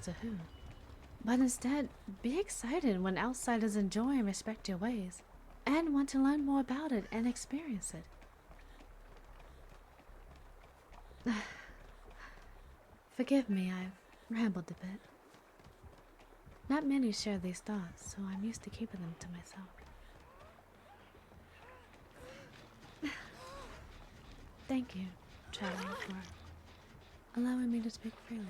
to who. But instead, be excited when outsiders enjoy and respect your ways, and want to learn more about it and experience it. Forgive me, I've rambled a bit. Not many share these thoughts, so I'm used to keeping them to myself. Thank you, traveling, for allowing me to speak freely.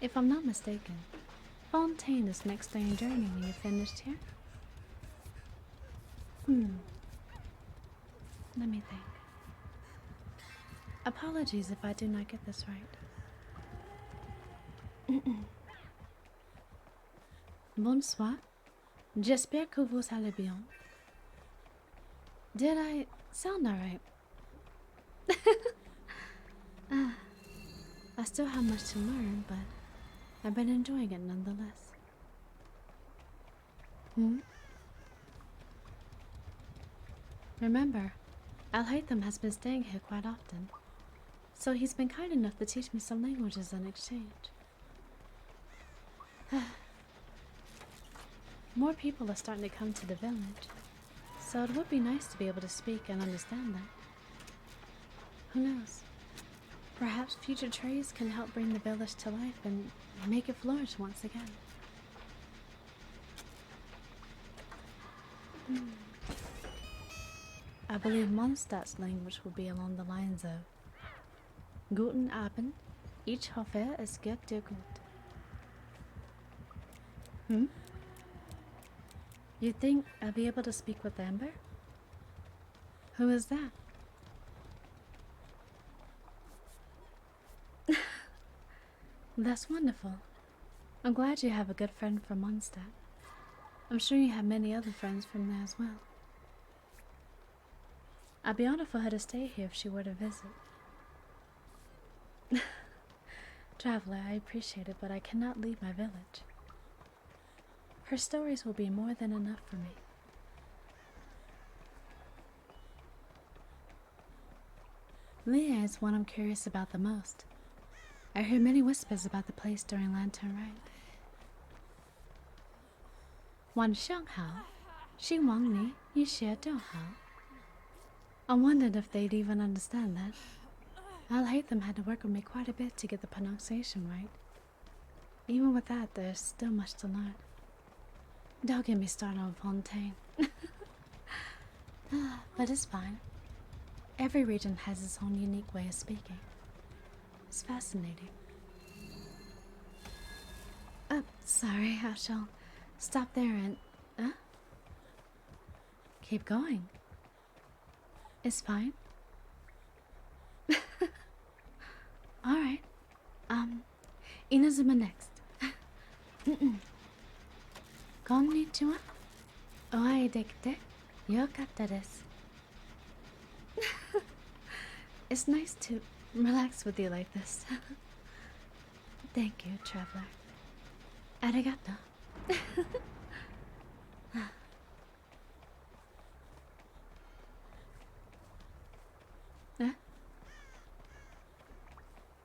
If I'm not mistaken, Fontaine is next on your journey when you're finished here? Let me think. Apologies if I do not get this right. Bonsoir. J'espère que vous allez bien. Did I sound alright? I still have much to learn, but I've been enjoying it nonetheless. Remember, Al-Haytham has been staying here quite often, so he's been kind enough to teach me some languages in exchange. More people are starting to come to the village, so it would be nice to be able to speak and understand them. Who knows? Perhaps future trades can help bring the village to life and make it flourish once again. I believe Mondstadt's language will be along the lines of Guten Abend, ich hoffe es geht dir gut. You think I'll be able to speak with Amber? Who is that? That's wonderful. I'm glad you have a good friend from Mondstadt. I'm sure you have many other friends from there as well. I'd be honored for her to stay here if she were to visit. Traveler, I appreciate it, but I cannot leave my village. Her stories will be more than enough for me. Leah is one I'm curious about the most. I heard many whispers about the place during Lantern Rite. 晚上好，希望你一切都好. I wondered if they'd even understand that. Al-Haytham had to work with me quite a bit to get the pronunciation right. Even with that, there's still much to learn. Don't get me started on Fontaine. But it's fine. Every region has its own unique way of speaking. It's fascinating. Sorry, I shall stop there and... Keep going. It's fine. Alright. Inazuma next. Konnichiwa. Oai dekite yokatta desu. It's nice to relax with you like this. Thank you, traveler. Arigato.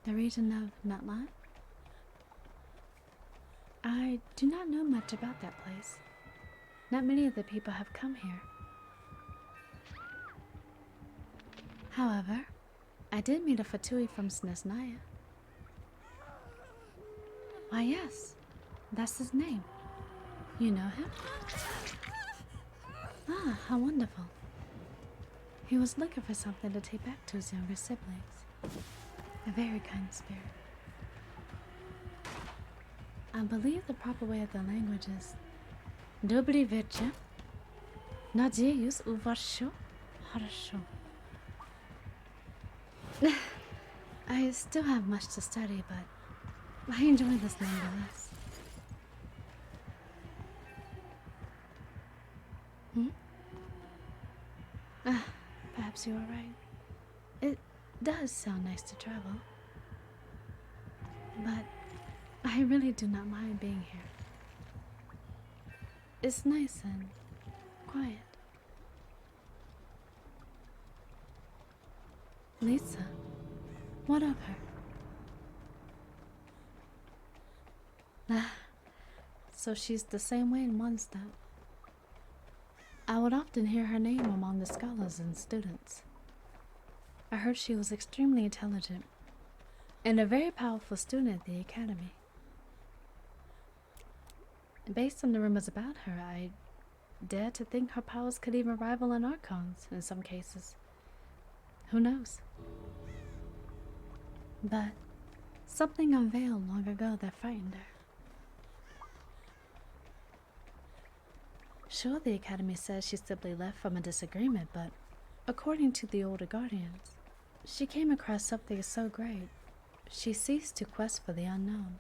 The region of Nutland? I do not know much about that place. Not many of the people have come here. However, I did meet a Fatui from Snesnaya. Why, yes, that's his name. You know him? Ah, how wonderful. He was looking for something to take back to his younger siblings. A very kind spirit. I believe the proper way of the language is Dobry вечер. Надеюсь, у вас всё хорошо. I still have much to study, but I enjoy this nonetheless. Hmm? Perhaps you are right. It does sound nice to travel. But I really do not mind being here. It's nice and quiet. Lisa, what of her? So she's the same way in Mondstadt. I would often hear her name among the scholars and students. I heard she was extremely intelligent and a very powerful student at the academy. Based on the rumors about her, I dare to think her powers could even rival an Archon's in some cases. Who knows? But something unveiled long ago that frightened her. Sure, the Academy says she simply left from a disagreement, but according to the older Guardians, she came across something so great, she ceased to quest for the unknown.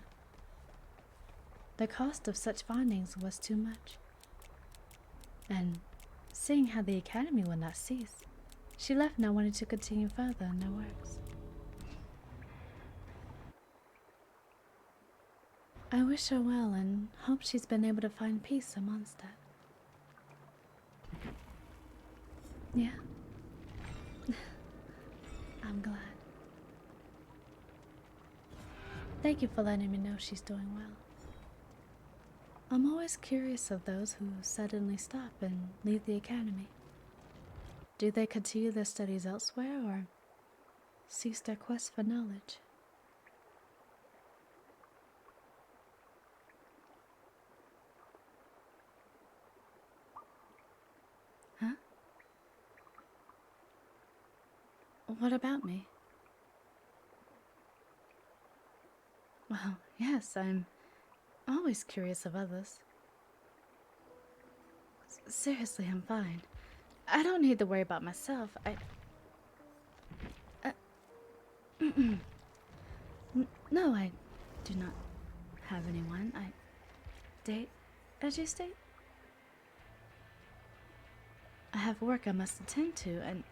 The cost of such findings was too much. And seeing how the Academy would not cease, she left not wanting to continue further in their works. I wish her well and hope she's been able to find peace in Mondstadt. Yeah. I'm glad. Thank you for letting me know she's doing well. I'm always curious of those who suddenly stop and leave the academy. Do they continue their studies elsewhere or cease their quest for knowledge? Huh? What about me? Well, yes, I'm always curious of others. Seriously, I'm fine. I don't need to worry about myself. No, I do not have anyone. I date, as you state. I have work I must attend to, and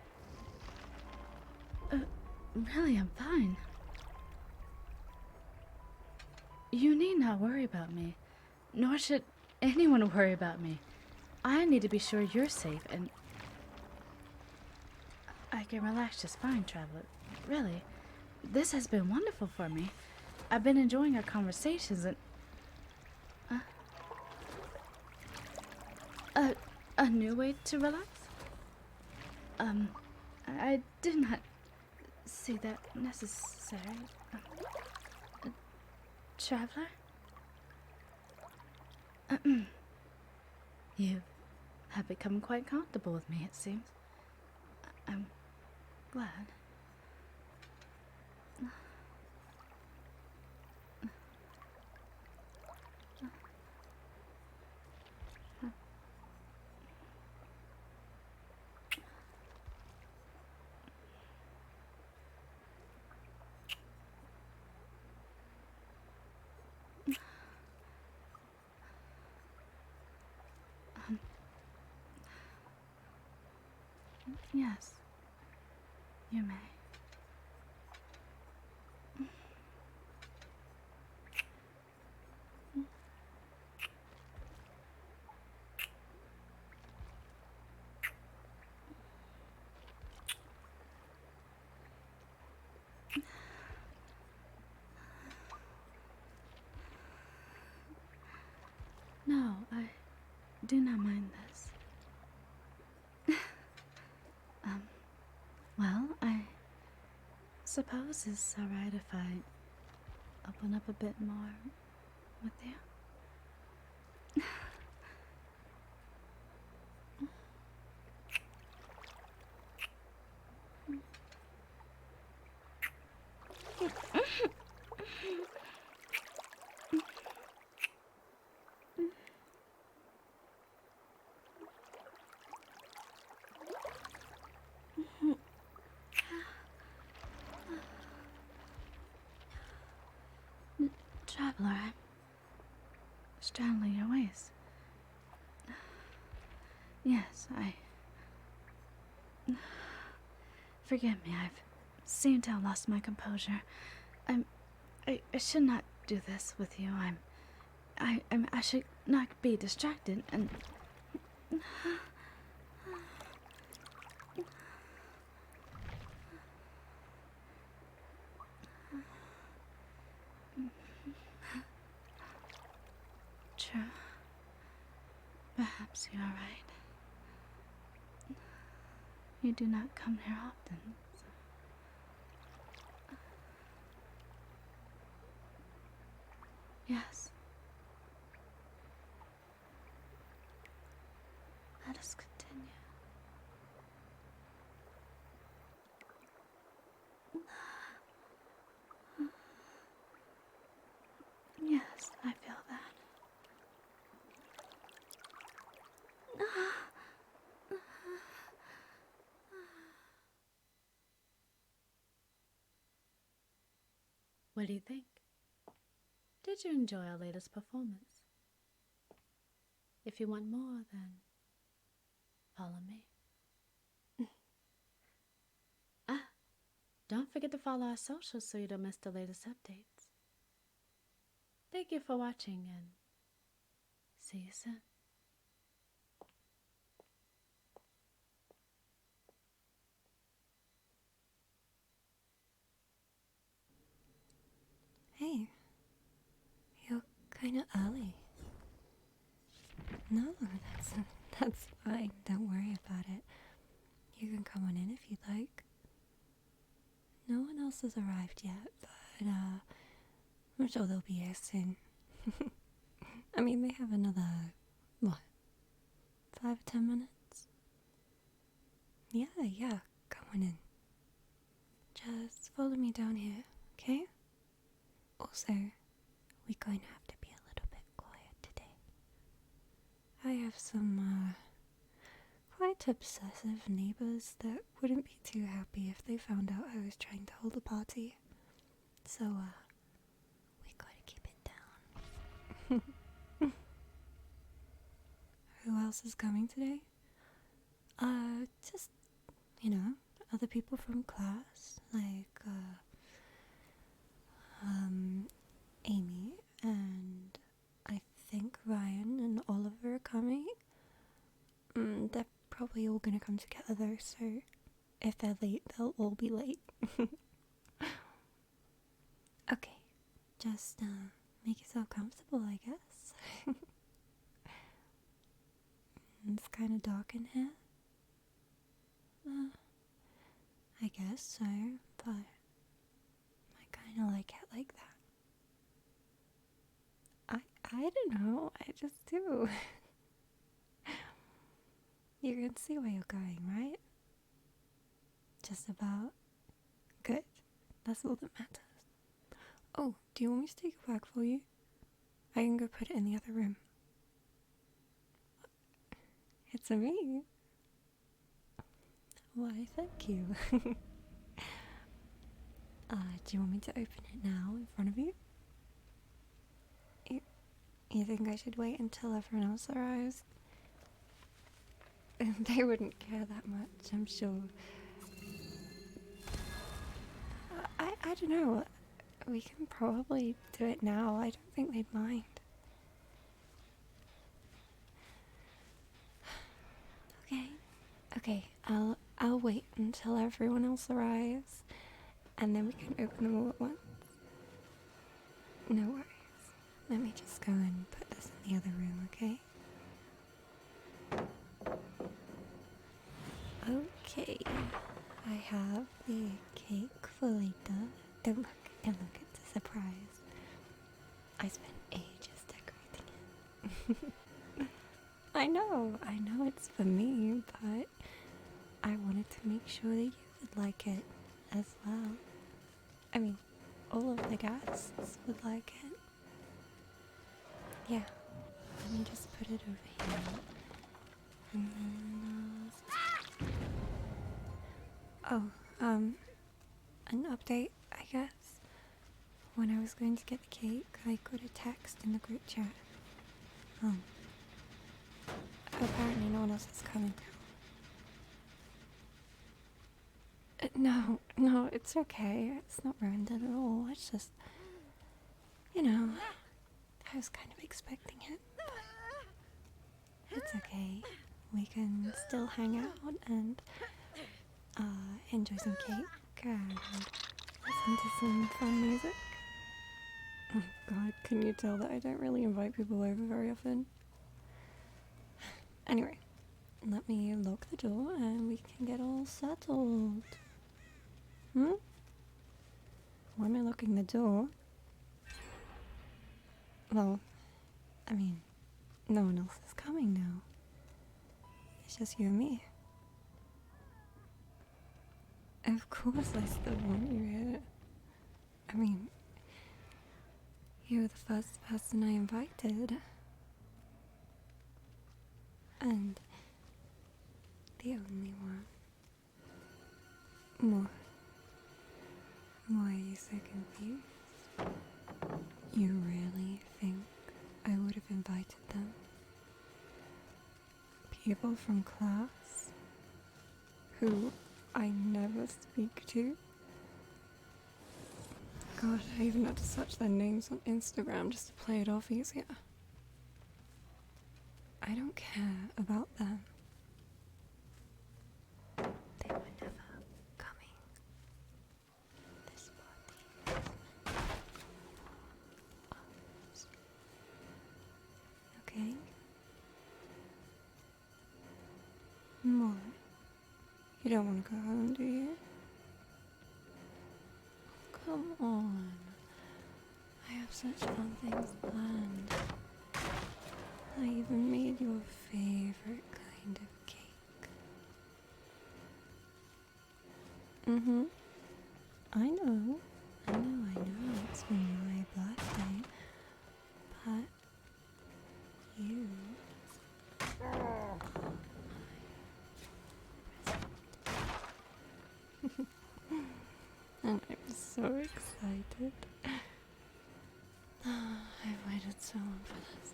really, I'm fine. You need not worry about me, nor should anyone worry about me. I need to be sure you're safe, and I can relax just fine, Traveler. Really, this has been wonderful for me. I've been enjoying our conversations, and a new way to relax? I did not see that necessary. Traveler? You have become quite comfortable with me, it seems. I'm glad. Yes, you may. No, I do not mind this. Well, I suppose it's alright if I open up a bit more with you. Traveler, I'm straddling your waist. Yes, Forgive me, I've seemed to have lost my composure. I should not do this with you. I should not be distracted and... True. Perhaps you are right. You do not come here often. So. Yes. Let us continue. Yes, I feel that. What do you think? Did you enjoy our latest performance? If you want more, then follow me. Don't forget to follow our socials so you don't miss the latest updates. Thank you for watching and see you soon. Hey, you're kinda early. No, that's fine. Don't worry about it. You can come on in if you'd like. No one else has arrived yet, but I'm sure they'll be here soon. I mean, they have another, what, 5 or 10 minutes? Yeah, come on in. Just follow me down here, okay? Also, we're going to have to be a little bit quiet today. I have some, quite obsessive neighbours that wouldn't be too happy if they found out I was trying to hold a party. So, we gotta keep it down. Who else is coming today? Just, other people from class, like, Amy, and I think Ryan and Oliver are coming. They're probably all gonna come together though, so if they're late, they'll all be late. Okay, just make yourself comfortable, I guess. It's kind of dark in here. I guess so, but I kind of like it like that. I don't know, I just do. You can see where you're going, right? Just about. Good. That's all that matters. Oh, do you want me to take a bag for you? I can go put it in the other room. It's a me. Why, thank you. Do you want me to open it now in front of you? You think I should wait until everyone else arrives? They wouldn't care that much, I'm sure. I don't know. We can probably do it now. I don't think they'd mind. Okay. I'll wait until everyone else arrives, and then we can open them all at once. No worries. Let me just go and put this in the other room, okay? Okay. I have the cake for later. Don't look, it's a surprise. I spent ages decorating it. I know it's for me, but I wanted to make sure that you would like it as well. I mean, all of the guests would like it. Yeah, let me just put it over here. And then, an update, I guess. When I was going to get the cake, I got a text in the group chat. apparently no one else is coming down. No, it's okay. It's not ruined at all. It's just, you know, I was kind of expecting it. But it's okay. We can still hang out and enjoy some cake and listen to some fun music. Oh god, can you tell that I don't really invite people over very often? Anyway, let me lock the door and we can get all settled. Why am I locking the door? Well, I mean, no one else is coming now. It's just you and me. Of course I still want you here. I mean, you were the first person I invited. And the only one. Why are you so confused? You really think I would have invited them? People from class who I never speak to? God, I even had to search their names on Instagram just to play it off easier. I don't care about them. They were never coming. This party is meant for us. Okay? What? You don't want to go home, do you? Come on. I have such fun things planned. I even made your favorite kind of cake. I know. It's my birthday. But you are my present. And I'm so excited. I've waited so long for this.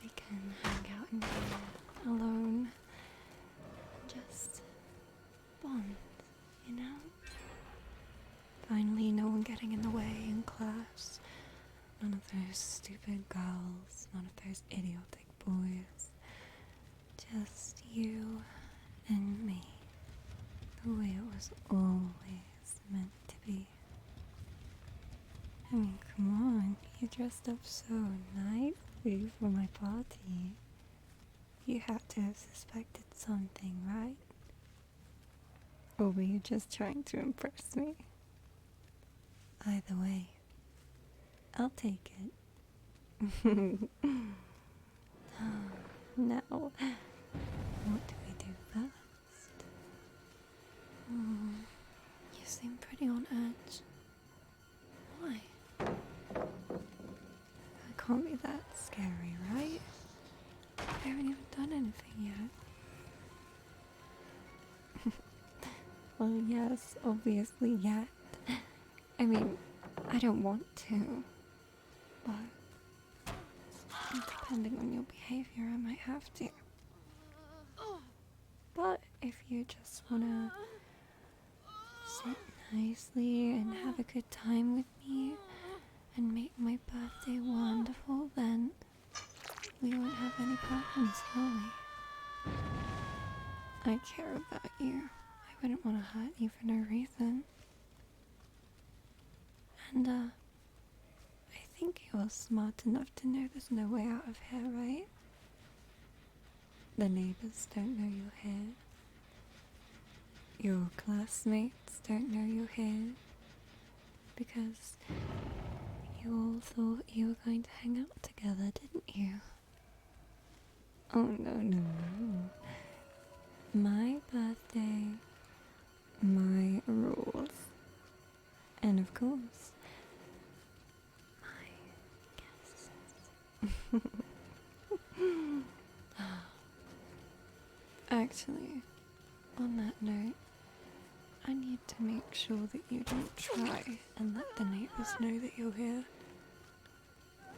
We can hang out in here alone. Just bond, you know? Finally, no one getting in the way in class. None of those stupid girls. None of those idiotic boys. Just you and me. The way it was always meant to be. I mean, come on. You dressed up so nicely for my party. You had to have suspected something, right? Or were you just trying to impress me? Either way, I'll take it. Now, what do we do first? You seem pretty on edge. Why? It can't be that scary, right? I haven't even done anything yet. Well, yes, obviously yet. I mean, I don't want to, but depending on your behavior, I might have to. But if you just wanna sit nicely and have a good time with me and make my birthday wonderful, then we won't have any problems, will we? I care about you. I wouldn't want to hurt you for no reason. And, I think you're smart enough to know there's no way out of here, right? The neighbors don't know you're here. Your classmates don't know you're here. Because you all thought you were going to hang out together, didn't you? Oh, no. My birthday, my rules. And of course, my guests. Actually, on that note, I need to make sure that you don't try and let the neighbors know that you're here.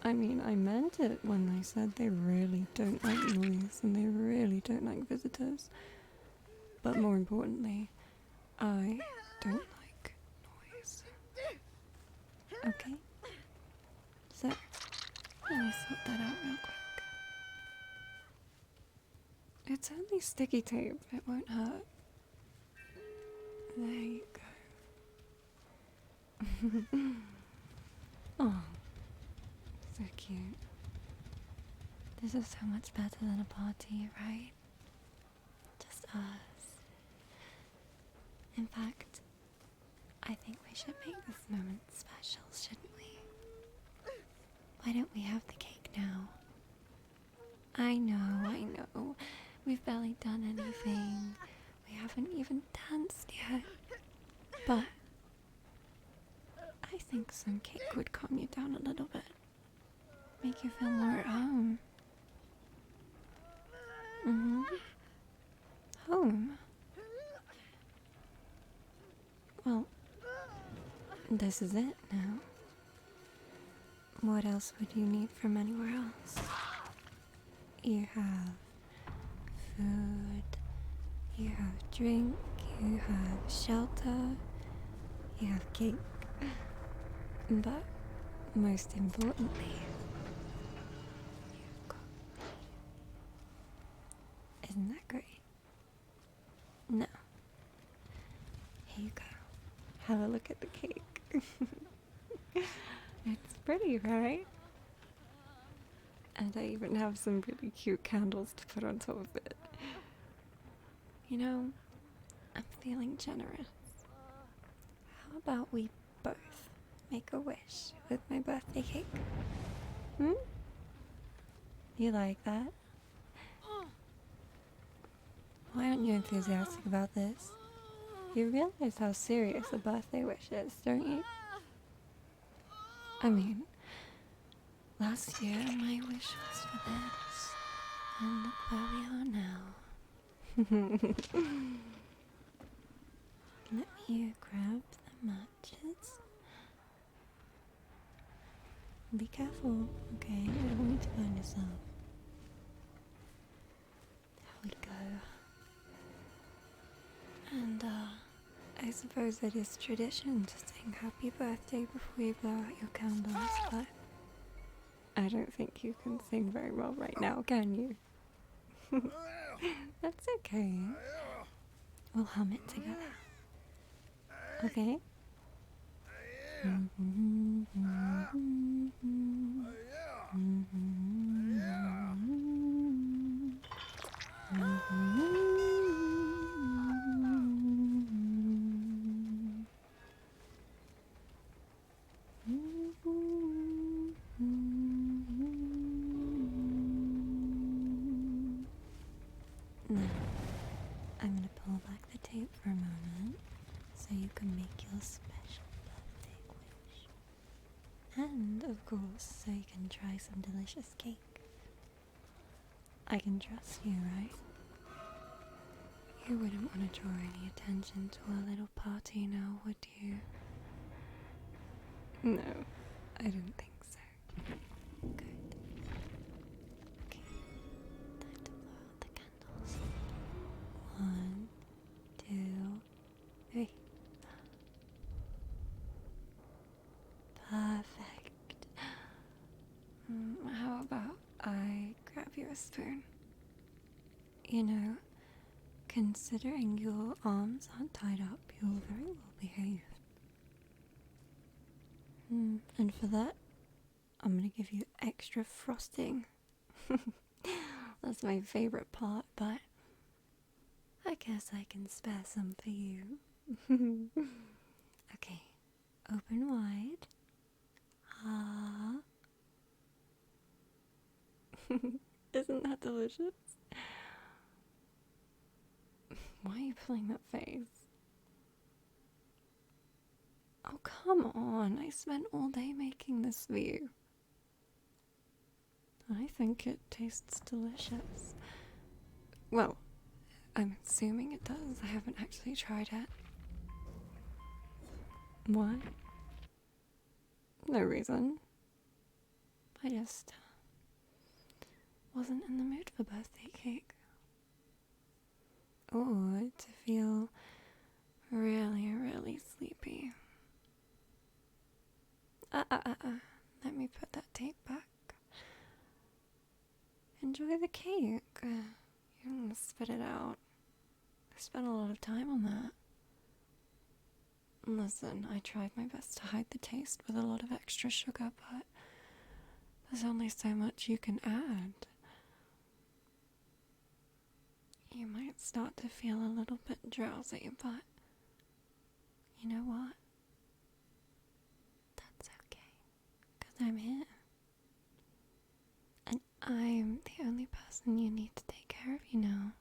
I mean, I meant it when they said they really don't like noise and they really don't like visitors. But more importantly, I don't like noise. Okay? So, let me sort that out real quick. It's only sticky tape, it won't hurt. There you go. Oh, so cute. This is so much better than a party, right? Just us. In fact, I think we should make this moment special, shouldn't we? Why don't we have the cake now? I know. We've barely done anything. We haven't even danced yet. But I think some cake would calm you down a little bit. Make you feel more at home. Home? Well, this is it now. What else would you need from anywhere else? You have food, you have drink, you have shelter, you have cake. But most importantly, you've got me. Isn't that great? Now, here you go. Have a look at the cake. It's pretty, right? And I even have some really cute candles to put on top of it. You know, I'm feeling generous. How about we both make a wish with my birthday cake? You like that? Why aren't you enthusiastic about this? You realize how serious a birthday wish is, don't you? I mean, last year my wish was for this, and look where we are now. Let me grab the matches. Be careful, okay? I don't want you to burn yourself. There we go. And, I suppose it is tradition to sing happy birthday before you blow out your candles, but I don't think you can sing very well right now, can you? That's okay. We'll hum it together. Okay? Now, I'm going to pull back the tape for a moment so you can make your special birthday wish. And, of course, so you can try some delicious cake. I can trust you, right? You wouldn't want to draw any attention to our little party now, would you? No, I didn't think so. Good. Okay, time to blow out the candles. 1, 2, 3. Perfect. How about I grab you a spoon? You know, considering your arms aren't tied up, you're very well behaved. And for that, I'm gonna give you extra frosting. That's my favorite part, but I guess I can spare some for you. Okay, open wide. Ah. Isn't that delicious? Why are you pulling that face? Oh, come on. I spent all day making this for you. I think it tastes delicious. Well, I'm assuming it does. I haven't actually tried it. Why? No reason. I just wasn't in the mood for birthday cake. Or to feel really, really sleepy. Let me put that tape back. Enjoy the cake. You don't want to spit it out. I spent a lot of time on that. Listen, I tried my best to hide the taste with a lot of extra sugar, but there's only so much you can add. You might start to feel a little bit drowsy, but you know what? That's okay, 'cause I'm here. And I'm the only person you need to take care of, you know.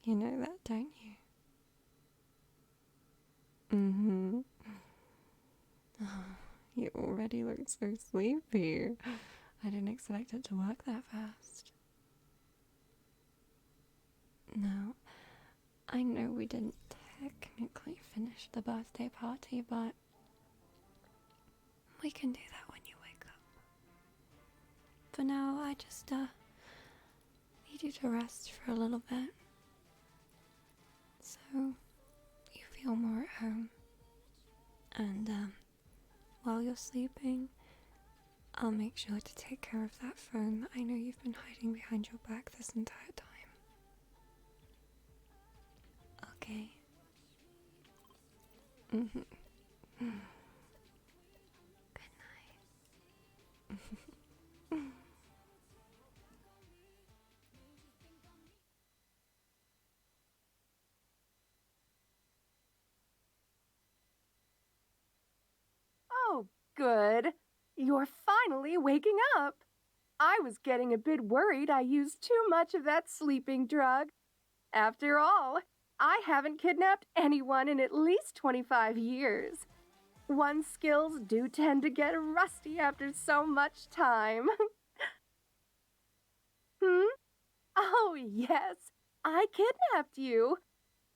You know that, don't you? Mm-hmm. Oh, you already look so sleepy. I didn't expect it to work that fast. No, I know we didn't technically finish the birthday party, but we can do that when you wake up. For now, I just, need you to rest for a little bit. So, you feel more at home. And, while you're sleeping, I'll make sure to take care of that phone that I know you've been hiding behind your back this entire time. Okay? Mm-hmm. Good night. Oh, good. You're finally waking up. I was getting a bit worried I used too much of that sleeping drug. After all, I haven't kidnapped anyone in at least 25 years. One's skills do tend to get rusty after so much time. Hmm? Oh, yes. I kidnapped you.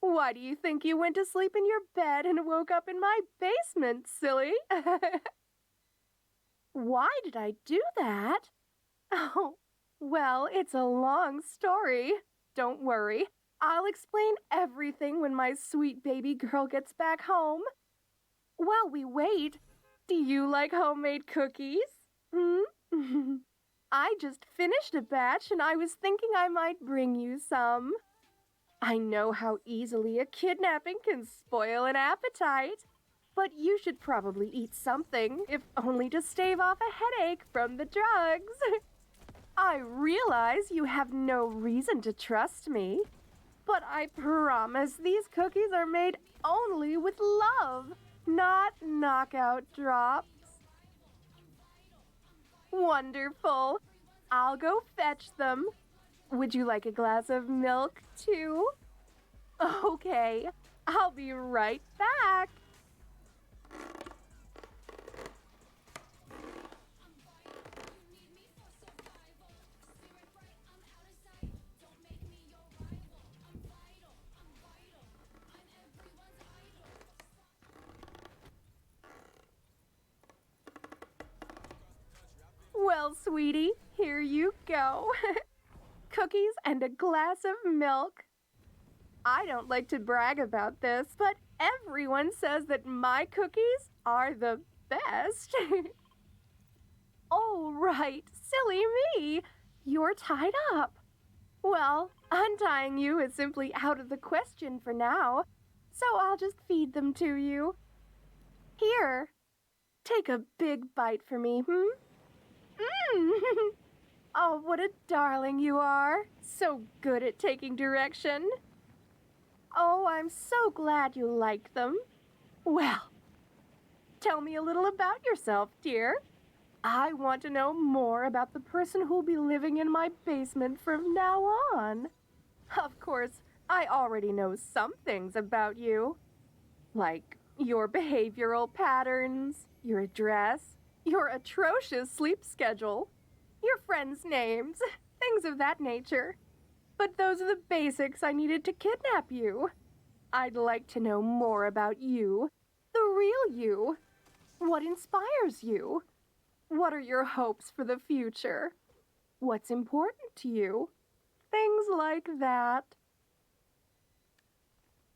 Why do you think you went to sleep in your bed and woke up in my basement, silly? Why did I do that? Oh, well, it's a long story. Don't worry. I'll explain everything when my sweet baby girl gets back home. While we wait, do you like homemade cookies? Hmm? I just finished a batch and I was thinking I might bring you some. I know how easily a kidnapping can spoil an appetite, but you should probably eat something, if only to stave off a headache from the drugs. I realize you have no reason to trust me, but I promise these cookies are made only with love, not knockout drops. Wonderful. I'll go fetch them. Would you like a glass of milk, too? Okay, I'll be right back. Well, sweetie, here you go. Cookies and a glass of milk. I don't like to brag about this, but everyone says that my cookies are the best. Oh, right, silly me. You're tied up. Well, untying you is simply out of the question for now, so I'll just feed them to you. Here, take a big bite for me, Mmm! Oh, what a darling you are. So good at taking direction. Oh, I'm so glad you like them. Well, tell me a little about yourself, dear. I want to know more about the person who'll be living in my basement from now on. Of course, I already know some things about you, like your behavioral patterns, your address, your atrocious sleep schedule, your friends' names, things of that nature. But those are the basics I needed to kidnap you. I'd like to know more about you, the real you. What inspires you? What are your hopes for the future? What's important to you? Things like that.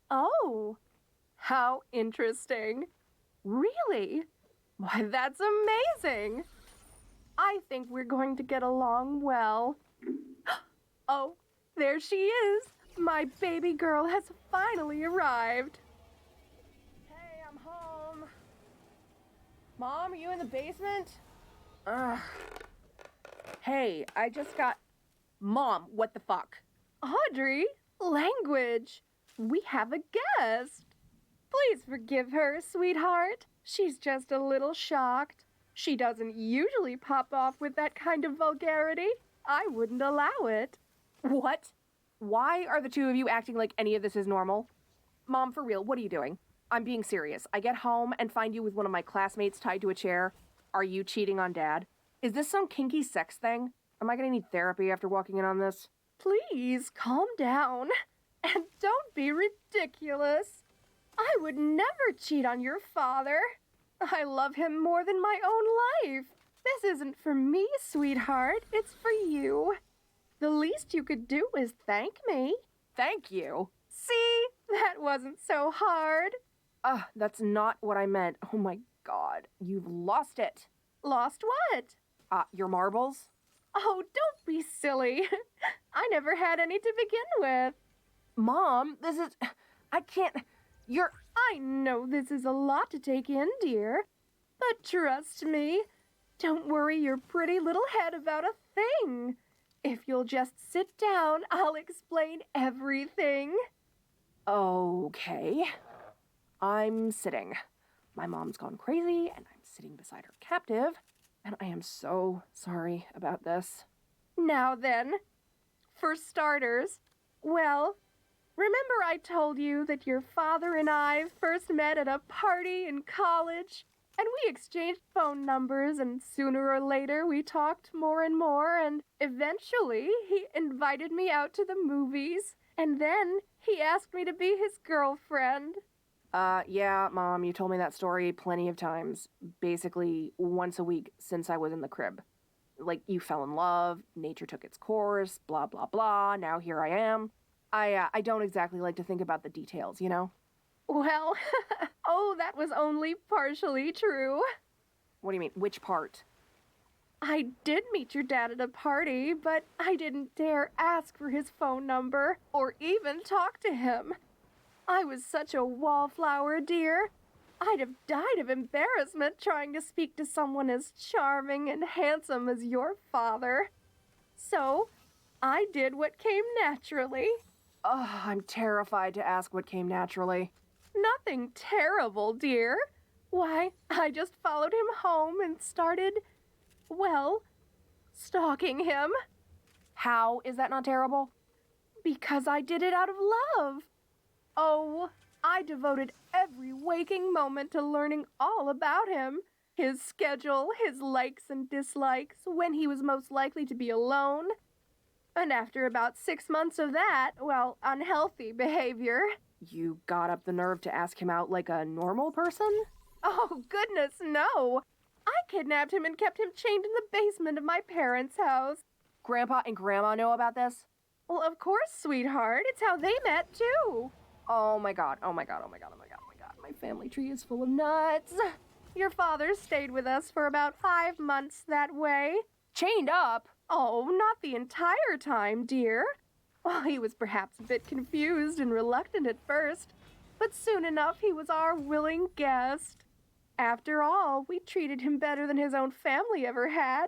Oh, how interesting. Really? Why, that's amazing. I think we're going to get along well. Oh, there she is. My baby girl has finally arrived. Hey, I'm home. Mom, are you in the basement? Ugh. Hey, I just got... Mom, what the fuck? Audrey, language. We have a guest. Please forgive her, sweetheart. She's just a little shocked. She doesn't usually pop off with that kind of vulgarity. I wouldn't allow it. What? Why are the two of you acting like any of this is normal? Mom, for real, what are you doing? I'm being serious. I get home and find you with one of my classmates tied to a chair. Are you cheating on Dad? Is this some kinky sex thing? Am I gonna need therapy after walking in on this? Please, calm down. And don't be ridiculous. I would never cheat on your father. I love him more than my own life. This isn't for me, sweetheart. It's for you. The least you could do is thank me. Thank you? See? That wasn't so hard. That's not what I meant. Oh my God. You've lost it. Lost what? Your marbles? Oh, don't be silly. I never had any to begin with. Mom, this is... I can't... I know this is a lot to take in, dear. But trust me, don't worry your pretty little head about a thing. If you'll just sit down, I'll explain everything. Okay. I'm sitting. My mom's gone crazy, and I'm sitting beside her captive, and I am so sorry about this. Now then, for starters, well... Remember I told you that your father and I first met at a party in college? And we exchanged phone numbers, and sooner or later we talked more and more, and eventually he invited me out to the movies. And then he asked me to be his girlfriend. Yeah, Mom, you told me that story plenty of times. Basically, once a week since I was in the crib. Like, you fell in love, nature took its course, blah, blah, blah, now here I am. I don't exactly like to think about the details, you know? Well, oh, that was only partially true. What do you mean, which part? I did meet your dad at a party, but I didn't dare ask for his phone number or even talk to him. I was such a wallflower, dear. I'd have died of embarrassment trying to speak to someone as charming and handsome as your father. So, I did what came naturally. Oh, I'm terrified to ask what came naturally. Nothing terrible, dear. Why, I just followed him home and started, well, stalking him. How is that not terrible? Because I did it out of love. Oh, I devoted every waking moment to learning all about him. His schedule, his likes and dislikes, when he was most likely to be alone. And after about 6 months of that, well, unhealthy behavior. You got up the nerve to ask him out like a normal person? Oh, goodness, no. I kidnapped him and kept him chained in the basement of my parents' house. Grandpa and Grandma know about this? Well, of course, sweetheart. It's how they met, too. Oh my God, oh my God, oh my God, oh my God, oh my God. My family tree is full of nuts. Your father stayed with us for about 5 months that way. Chained up? Oh, not the entire time, dear. Well, he was perhaps a bit confused and reluctant at first, but soon enough he was our willing guest. After all, we treated him better than his own family ever had.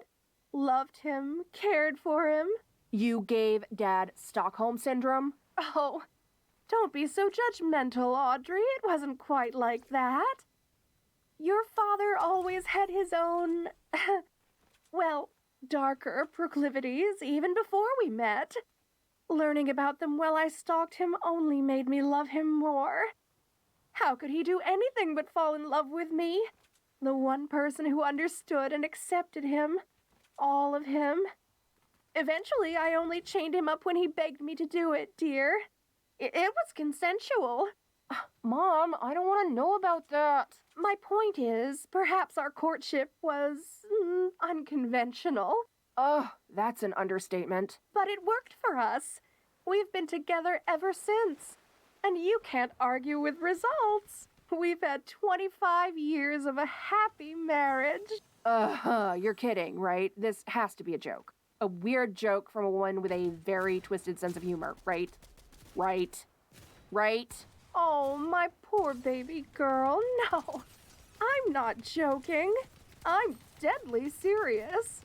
Loved him, cared for him. You gave Dad Stockholm Syndrome? Oh, don't be so judgmental, Audrey. It wasn't quite like that. Your father always had his own, well, darker proclivities even before we met. Learning about them while I stalked him only made me love him more. How could he do anything but fall in love with me? The one person who understood and accepted him. All of him. Eventually, I only chained him up when he begged me to do it, dear. It was consensual. Mom, I don't want to know about that. My point is, perhaps our courtship was unconventional. Oh, that's an understatement. But it worked for us. We've been together ever since. And you can't argue with results. We've had 25 years of a happy marriage. You're kidding, right? This has to be a joke. A weird joke from a woman with a very twisted sense of humor, right? Right? Oh, my poor baby girl. No, I'm not joking. I'm deadly serious.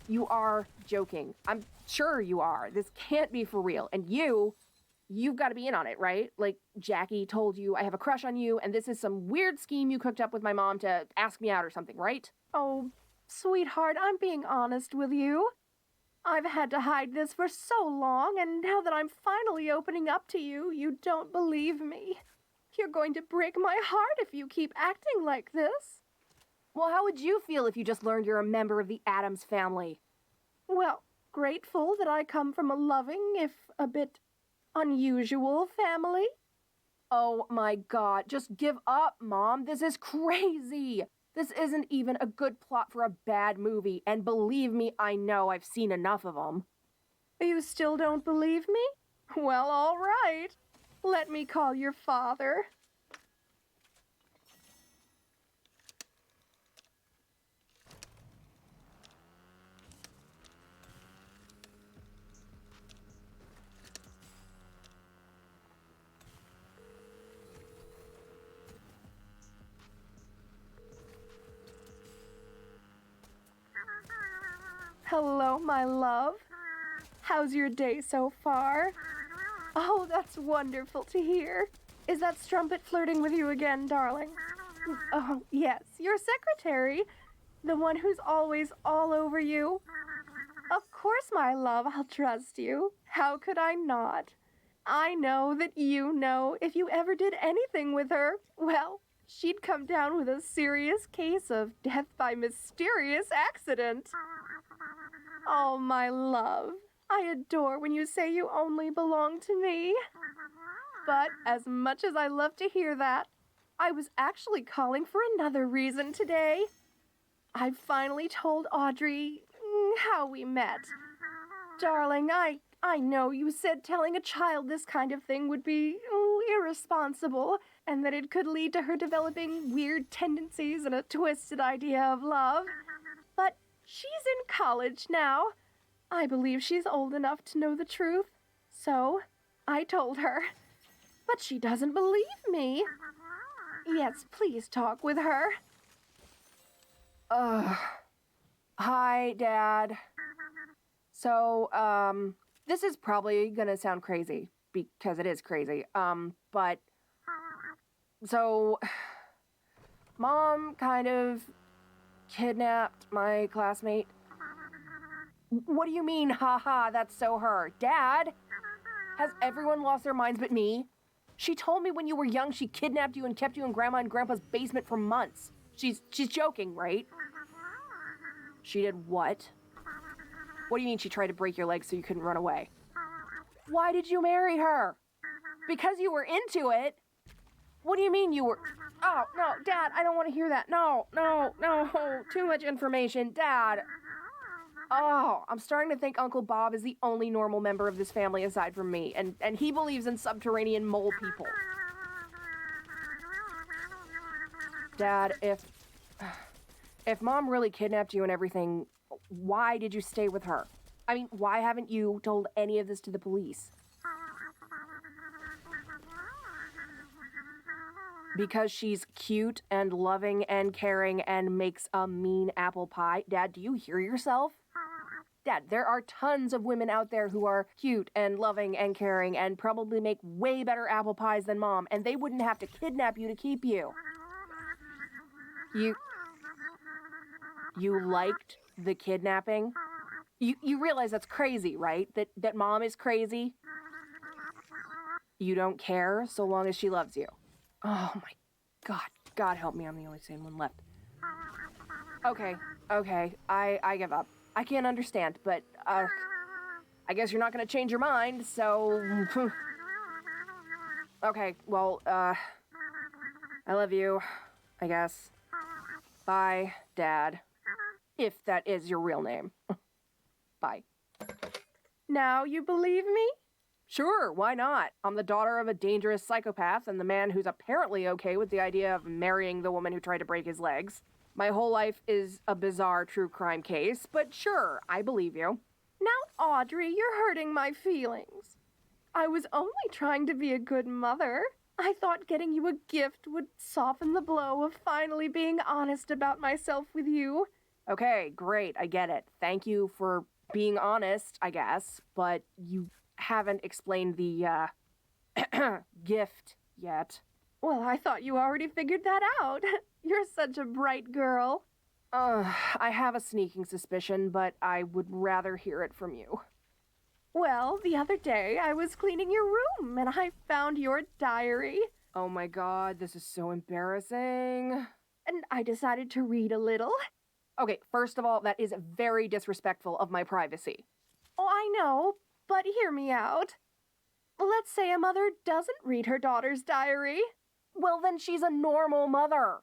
You are joking. I'm sure you are. This can't be for real. And you've got to be in on it, right? Like, Jackie told you I have a crush on you, and this is some weird scheme you cooked up with my mom to ask me out or something, right? Oh, sweetheart, I'm being honest with you. I've had to hide this for so long, and now that I'm finally opening up to you, you don't believe me. You're going to break my heart if you keep acting like this. Well, how would you feel if you just learned you're a member of the Addams family? Well, grateful that I come from a loving, if a bit unusual family. Oh my God, just give up, Mom. This is crazy. This isn't even a good plot for a bad movie, and believe me, I know I've seen enough of them. You still don't believe me? Well, all right. Let me call your father. Hello, my love. How's your day so far? Oh, that's wonderful to hear. Is that strumpet flirting with you again, darling? Oh, yes, your secretary. The one who's always all over you. Of course, my love, I'll trust you. How could I not? I know that you know if you ever did anything with her, well, she'd come down with a serious case of death by mysterious accident. Oh, my love, I adore when you say you only belong to me. But as much as I love to hear that, I was actually calling for another reason today. I finally told Audrey how we met. Darling, I know you said telling a child this kind of thing would be irresponsible, and that it could lead to her developing weird tendencies and a twisted idea of love. But she's in college now. I believe she's old enough to know the truth. So, I told her. But she doesn't believe me. Yes, please talk with her. Hi, Dad. So, this is probably gonna sound crazy, because it is crazy, but, so, Mom kind of kidnapped my classmate. What do you mean, haha, that's so her? Dad? Has everyone lost their minds but me? She told me when you were young she kidnapped you and kept you in Grandma and Grandpa's basement for months. She's joking, right? She did what? What do you mean she tried to break your legs so you couldn't run away? Why did you marry her? Because you were into it? What do you mean you were... Oh, no, Dad, I don't want to hear that. No, too much information, Dad. Oh, I'm starting to think Uncle Bob is the only normal member of this family aside from me, and he believes in subterranean mole people. Dad, if Mom really kidnapped you and everything, why did you stay with her? I mean, why haven't you told any of this to the police? Because she's cute and loving and caring and makes a mean apple pie. Dad, do you hear yourself? Dad, there are tons of women out there who are cute and loving and caring and probably make way better apple pies than Mom, and they wouldn't have to kidnap you to keep you. You liked the kidnapping? You realize that's crazy, right? That Mom is crazy? You don't care so long as she loves you. Oh my God. God help me, I'm the only sane one left. Okay, I give up. I can't understand, but, I guess you're not gonna change your mind, so... Okay, well, I love you, I guess. Bye, Dad. If that is your real name. Bye. Now you believe me? Sure, why not? I'm the daughter of a dangerous psychopath and the man who's apparently okay with the idea of marrying the woman who tried to break his legs. My whole life is a bizarre true crime case, but sure, I believe you. Now, Audrey, you're hurting my feelings. I was only trying to be a good mother. I thought getting you a gift would soften the blow of finally being honest about myself with you. Okay, great, I get it. Thank you for being honest, I guess, but you haven't explained the, gift yet. Well, I thought you already figured that out. You're such a bright girl. I have a sneaking suspicion, but I would rather hear it from you. Well, the other day I was cleaning your room and I found your diary. Oh my god, this is so embarrassing. And I decided to read a little. Okay, first of all, that is very disrespectful of my privacy. Oh, I know, but hear me out. Let's say a mother doesn't read her daughter's diary. Well, then she's a normal mother.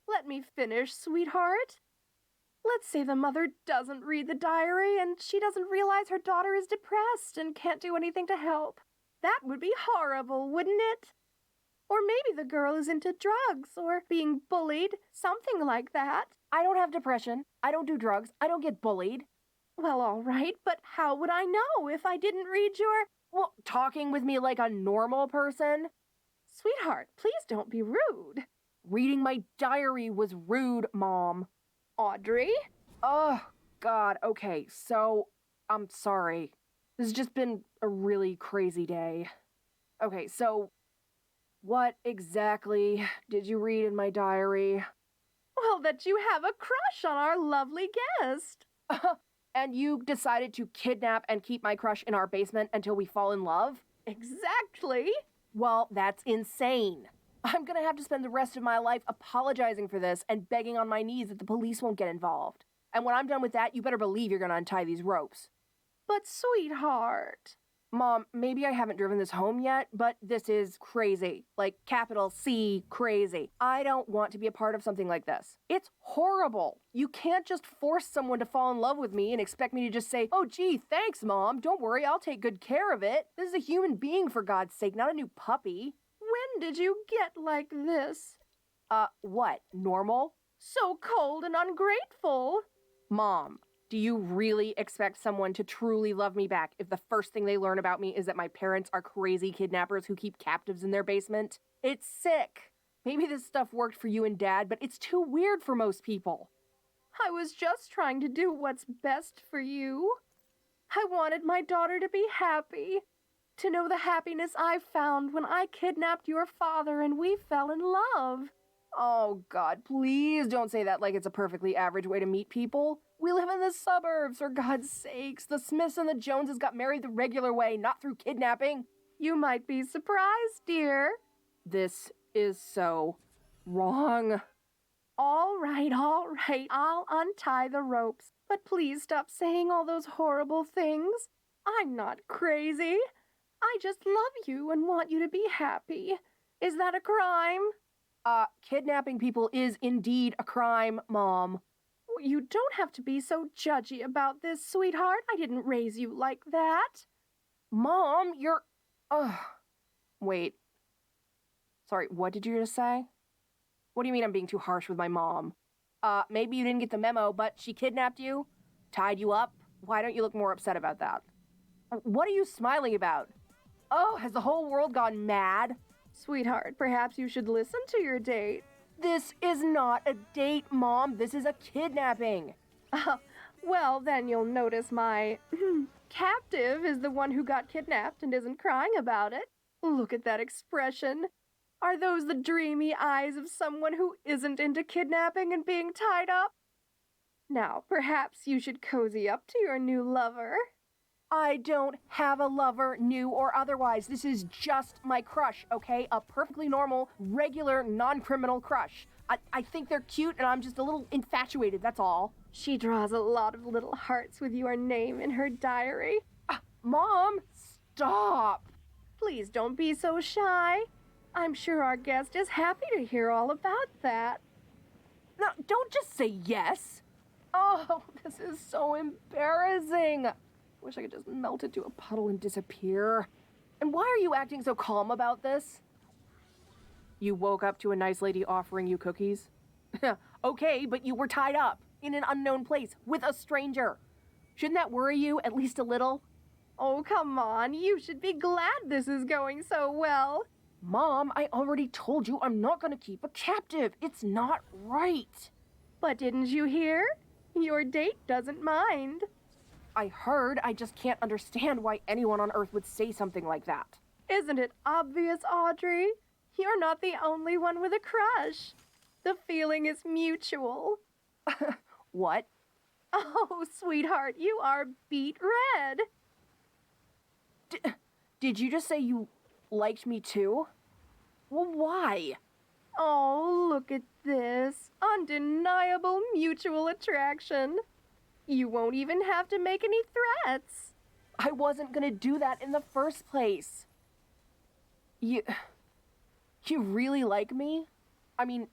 Let me finish, sweetheart. Let's say the mother doesn't read the diary and she doesn't realize her daughter is depressed and can't do anything to help. That would be horrible, wouldn't it? Or maybe the girl is into drugs or being bullied, something like that. I don't have depression. I don't do drugs. I don't get bullied. Well, all right, but how would I know if I didn't read your... Well, talking with me like a normal person? Sweetheart, please don't be rude. Reading my diary was rude, Mom. Audrey? Oh, God. Okay, so I'm sorry. This has just been a really crazy day. Okay, so what exactly did you read in my diary? Well, that you have a crush on our lovely guest. And you decided to kidnap and keep my crush in our basement until we fall in love? Exactly. Well, that's insane. I'm gonna have to spend the rest of my life apologizing for this and begging on my knees that the police won't get involved. And when I'm done with that, you better believe you're gonna untie these ropes. But sweetheart... Mom, maybe I haven't driven this home yet, but this is crazy. Like, capital C, crazy. I don't want to be a part of something like this. It's horrible. You can't just force someone to fall in love with me and expect me to just say, oh, gee, thanks, Mom. Don't worry, I'll take good care of it. This is a human being, for God's sake, not a new puppy. When did you get like this? What? Normal? So cold and ungrateful. Mom, do you really expect someone to truly love me back if the first thing they learn about me is that my parents are crazy kidnappers who keep captives in their basement? It's sick. Maybe this stuff worked for you and Dad, but it's too weird for most people. I was just trying to do what's best for you. I wanted my daughter to be happy, to know the happiness I found when I kidnapped your father and we fell in love. Oh, God, please don't say that like it's a perfectly average way to meet people. We live in the suburbs, for God's sakes. The Smiths and the Joneses got married the regular way, not through kidnapping. You might be surprised, dear. This is so wrong. All right, I'll untie the ropes. But please stop saying all those horrible things. I'm not crazy. I just love you and want you to be happy. Is that a crime? Kidnapping people is indeed a crime, Mom. You don't have to be so judgy about this, sweetheart. I didn't raise you like that. Mom, you're... Wait. Sorry, what did you just say? What do you mean I'm being too harsh with my mom? Maybe you didn't get the memo, but she kidnapped you? Tied you up? Why don't you look more upset about that? What are you smiling about? Oh, has the whole world gone mad? Sweetheart, perhaps you should listen to your date. This is not a date, Mom. This is a kidnapping. Well, then you'll notice my captive is the one who got kidnapped and isn't crying about it. Look at that expression. Are those the dreamy eyes of someone who isn't into kidnapping and being tied up? Now, perhaps you should cozy up to your new lover. I don't have a lover, new or otherwise. This is just my crush, okay? A perfectly normal, regular, non-criminal crush. I think they're cute and I'm just a little infatuated, that's all. She draws a lot of little hearts with your name in her diary. Mom, stop! Please don't be so shy. I'm sure our guest is happy to hear all about that. No, don't just say yes. Oh, this is so embarrassing. Wish I could just melt into a puddle and disappear. And why are you acting so calm about this? You woke up to a nice lady offering you cookies? Okay, but you were tied up in an unknown place with a stranger. Shouldn't that worry you at least a little? Oh, come on. You should be glad this is going so well. Mom, I already told you I'm not going to keep a captive. It's not right. But didn't you hear? Your date doesn't mind. I heard. I just can't understand why anyone on Earth would say something like that. Isn't it obvious, Audrey? You're not the only one with a crush. The feeling is mutual. What? Oh, sweetheart, you are beet red. Did you just say you liked me too? Well, why? Oh, look at this. Undeniable mutual attraction. You won't even have to make any threats. I wasn't gonna do that in the first place. You really like me? I mean,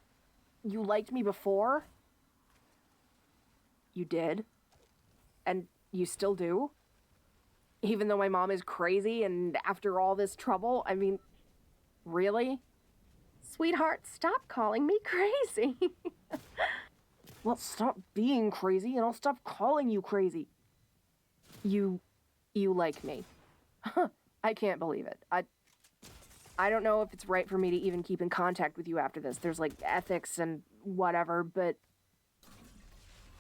you liked me before? You did? And you still do? Even though my mom is crazy and after all this trouble, I mean, really? Sweetheart, stop calling me crazy. Well, stop being crazy and I'll stop calling you crazy. You like me. I can't believe it. I don't know if it's right for me to even keep in contact with you after this. There's like ethics and whatever, but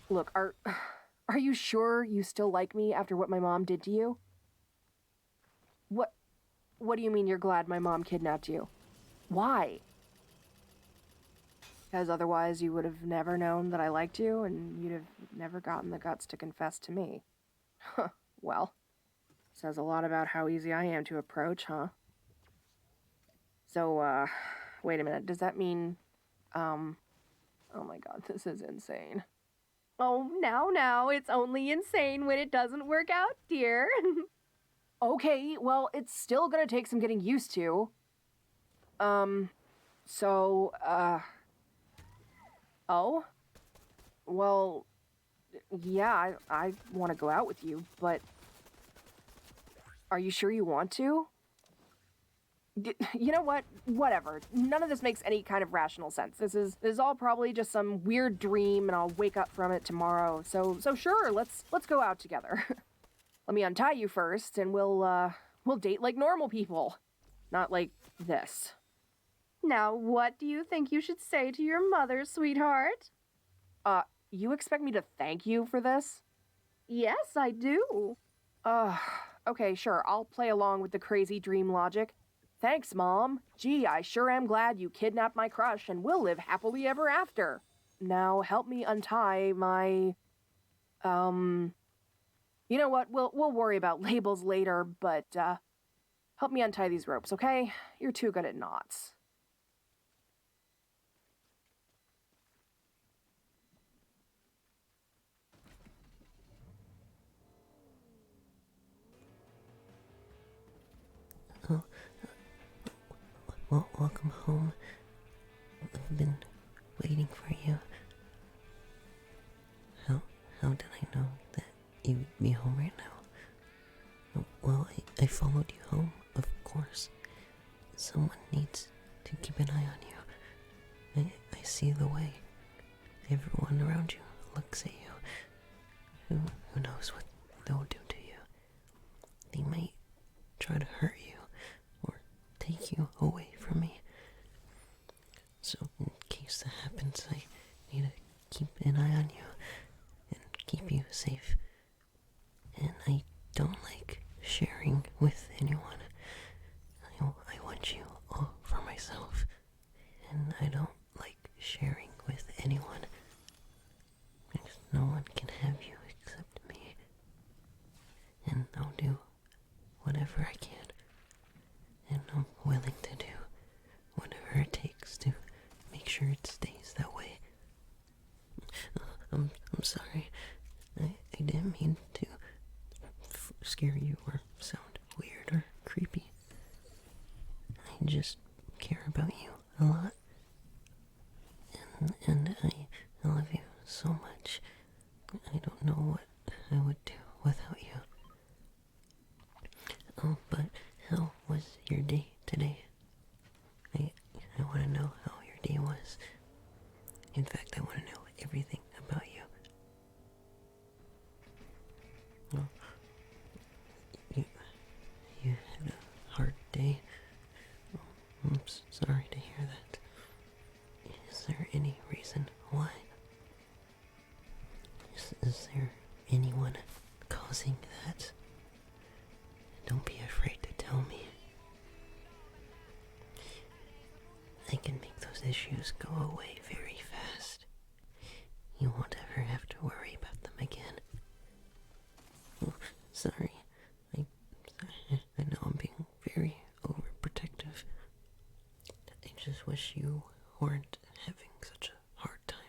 look, are you sure you still like me after what my mom did to you? What do you mean you're glad my mom kidnapped you? Why? Because otherwise you would have never known that I liked you and you'd have never gotten the guts to confess to me. Huh, well, says a lot about how easy I am to approach, huh? So, wait a minute, does that mean, oh my god, this is insane. Oh, now, it's only insane when it doesn't work out, dear. Okay, well, it's still gonna take some getting used to. Oh? Well, yeah, I want to go out with you, but are you sure you want to? You know what? Whatever. None of this makes any kind of rational sense. This is all probably just some weird dream, and I'll wake up from it tomorrow. So sure, let's go out together. Let me untie you first, and we'll date like normal people, not like this. Now, what do you think you should say to your mother, sweetheart? You expect me to thank you for this? Yes, I do. Okay, sure. I'll play along with the crazy dream logic. Thanks, Mom. Gee, I sure am glad you kidnapped my crush and we'll live happily ever after. Now help me untie my... You know what? We'll worry about labels later, but, help me untie these ropes, okay? You're too good at knots. Well, welcome home. I've been waiting for you. How did I know that you would be home right now? Well, I followed you home, of course. Someone needs to keep an eye on you. I see the way. Everyone around you looks at you. Who knows what they'll do to you? They might try to hurt you or take you away from me. So in case that happens, I need to keep an eye on you and keep you safe. And I don't like sharing with anyone. I want you all for myself. And I don't like sharing with anyone. Because no one can have you except me. And I'll do whatever I can. And I'm willing to do whatever it takes to make sure it stays that way. I'm sorry. I didn't mean to scare you or sound weird or creepy. I just care about you a lot. And I love you so much. I don't know what I would do without you. Oh, but how was your day today? I want to know how your day was. In fact, I want to know everything about you. Well, you had a hard day. I'm sorry to hear that. Is there any reason why? Is there anyone causing that? Don't be afraid to tell me. I can make those issues go away very fast. You won't ever have to worry about them again. Oh, sorry. I know I'm being very overprotective. I just wish you weren't having such a hard time.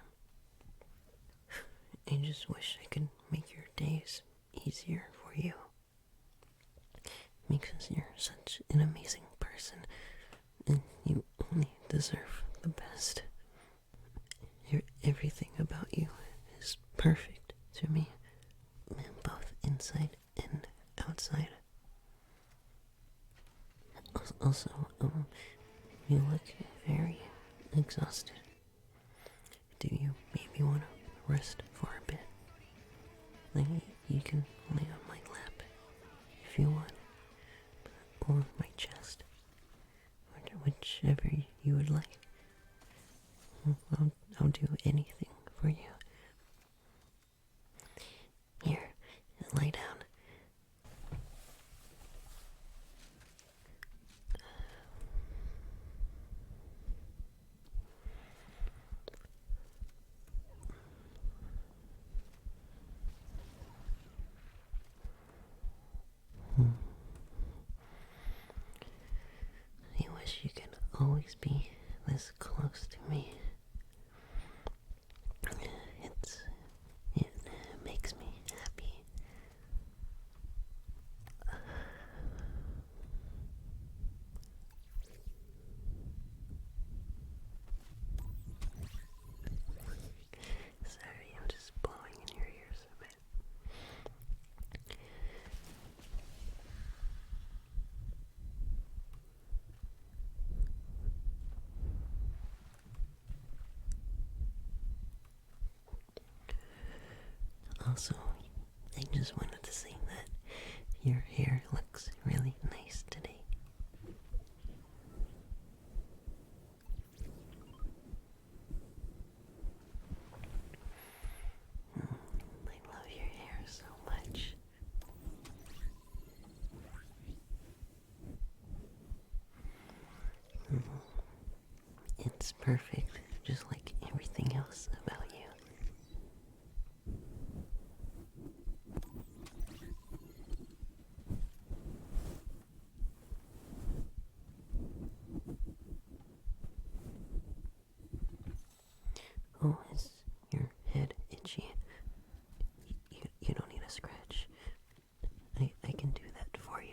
I just wish I could make your days easier for you. Because you're such an amazing person, and you only deserve the best. Everything about you is perfect to me, both inside and outside. Also, you look very exhausted. Do you maybe want to rest for a bit? Like, you can lay on my lap if you want, or my chest, whichever you would like. I'll do anything for you. Here, lie down. I wish you could always be this close to me. It makes me happy. Sorry, I'm just blowing in your ears a bit. Also, I just wanted to say that your hair looks really nice today. I love your hair so much. It's perfect, just like everything else about you. Oh, is your head itchy? You don't need a scratch. I can do that for you.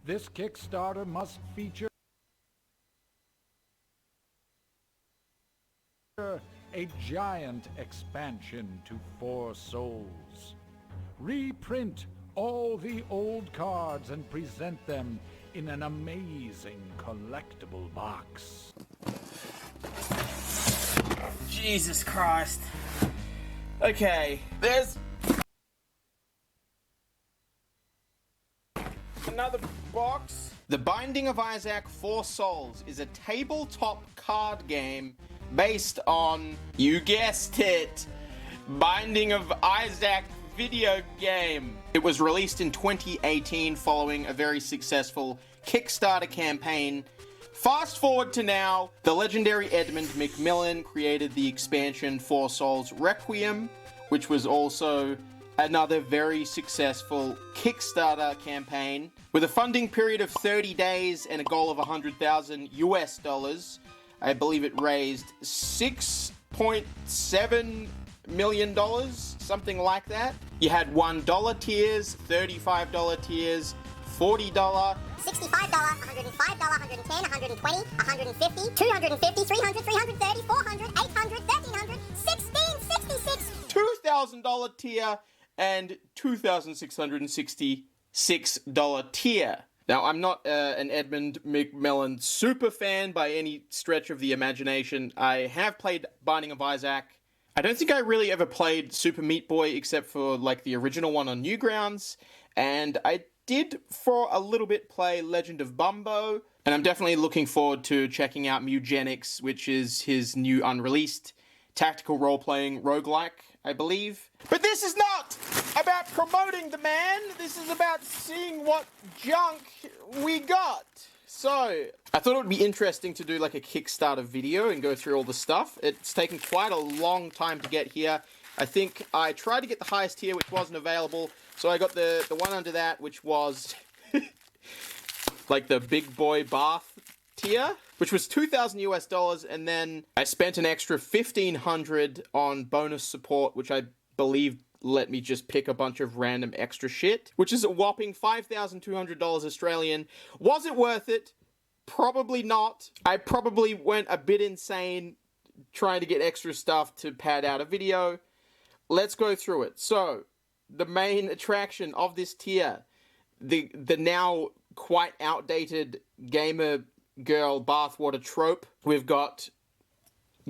This Kickstarter must feature a giant expansion to 4 souls. Reprint all the old cards and present them in an amazing collectible box. Jesus Christ. Okay, there's another box. The Binding of Isaac 4 Souls is a tabletop card game based on, you guessed it, Binding of Isaac video game. It was released in 2018 following a very successful Kickstarter campaign. Fast forward to now, the legendary Edmund McMillan created the expansion 4 Souls Requiem, which was also another very successful Kickstarter campaign. With a funding period of 30 days and a goal of $100,000 US, I believe it raised $6.7 million, something like that. You had $1 tiers, $35 tiers, $40, $65, $105, $110, $120, $150, $250, $300, $330, $400, $800, $1,300, $1,666, $2,000 tier, and $2,666 tier. Now, I'm not an Edmund McMillan super fan by any stretch of the imagination. I have played Binding of Isaac. I don't think I really ever played Super Meat Boy except for like the original one on Newgrounds, and I did for a little bit play Legend of Bumbo, and I'm definitely looking forward to checking out Mugenics, which is his new unreleased tactical role-playing roguelike, I believe. But this is not about promoting the man, this is about seeing what junk we got. So, I thought it would be interesting to do like a Kickstarter video and go through all the stuff. It's taken quite a long time to get here. I think I tried to get the highest tier, which wasn't available, so I got the one under that, which was like the big boy bath tier, which was $2,000 US, and then I spent an extra $1,500 on bonus support, which I believe let me just pick a bunch of random extra shit, which is a whopping $5,200 Australian. Was it worth it? Probably not. I probably went a bit insane trying to get extra stuff to pad out a video. Let's go through it. So, the main attraction of this tier, the now quite outdated gamer girl bathwater trope. We've got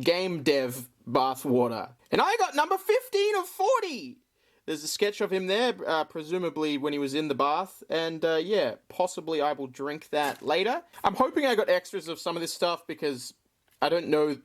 game dev bathwater. And I got number 15 of 40! There's a sketch of him there, presumably when he was in the bath. And yeah, possibly I will drink that later. I'm hoping I got extras of some of this stuff because I don't know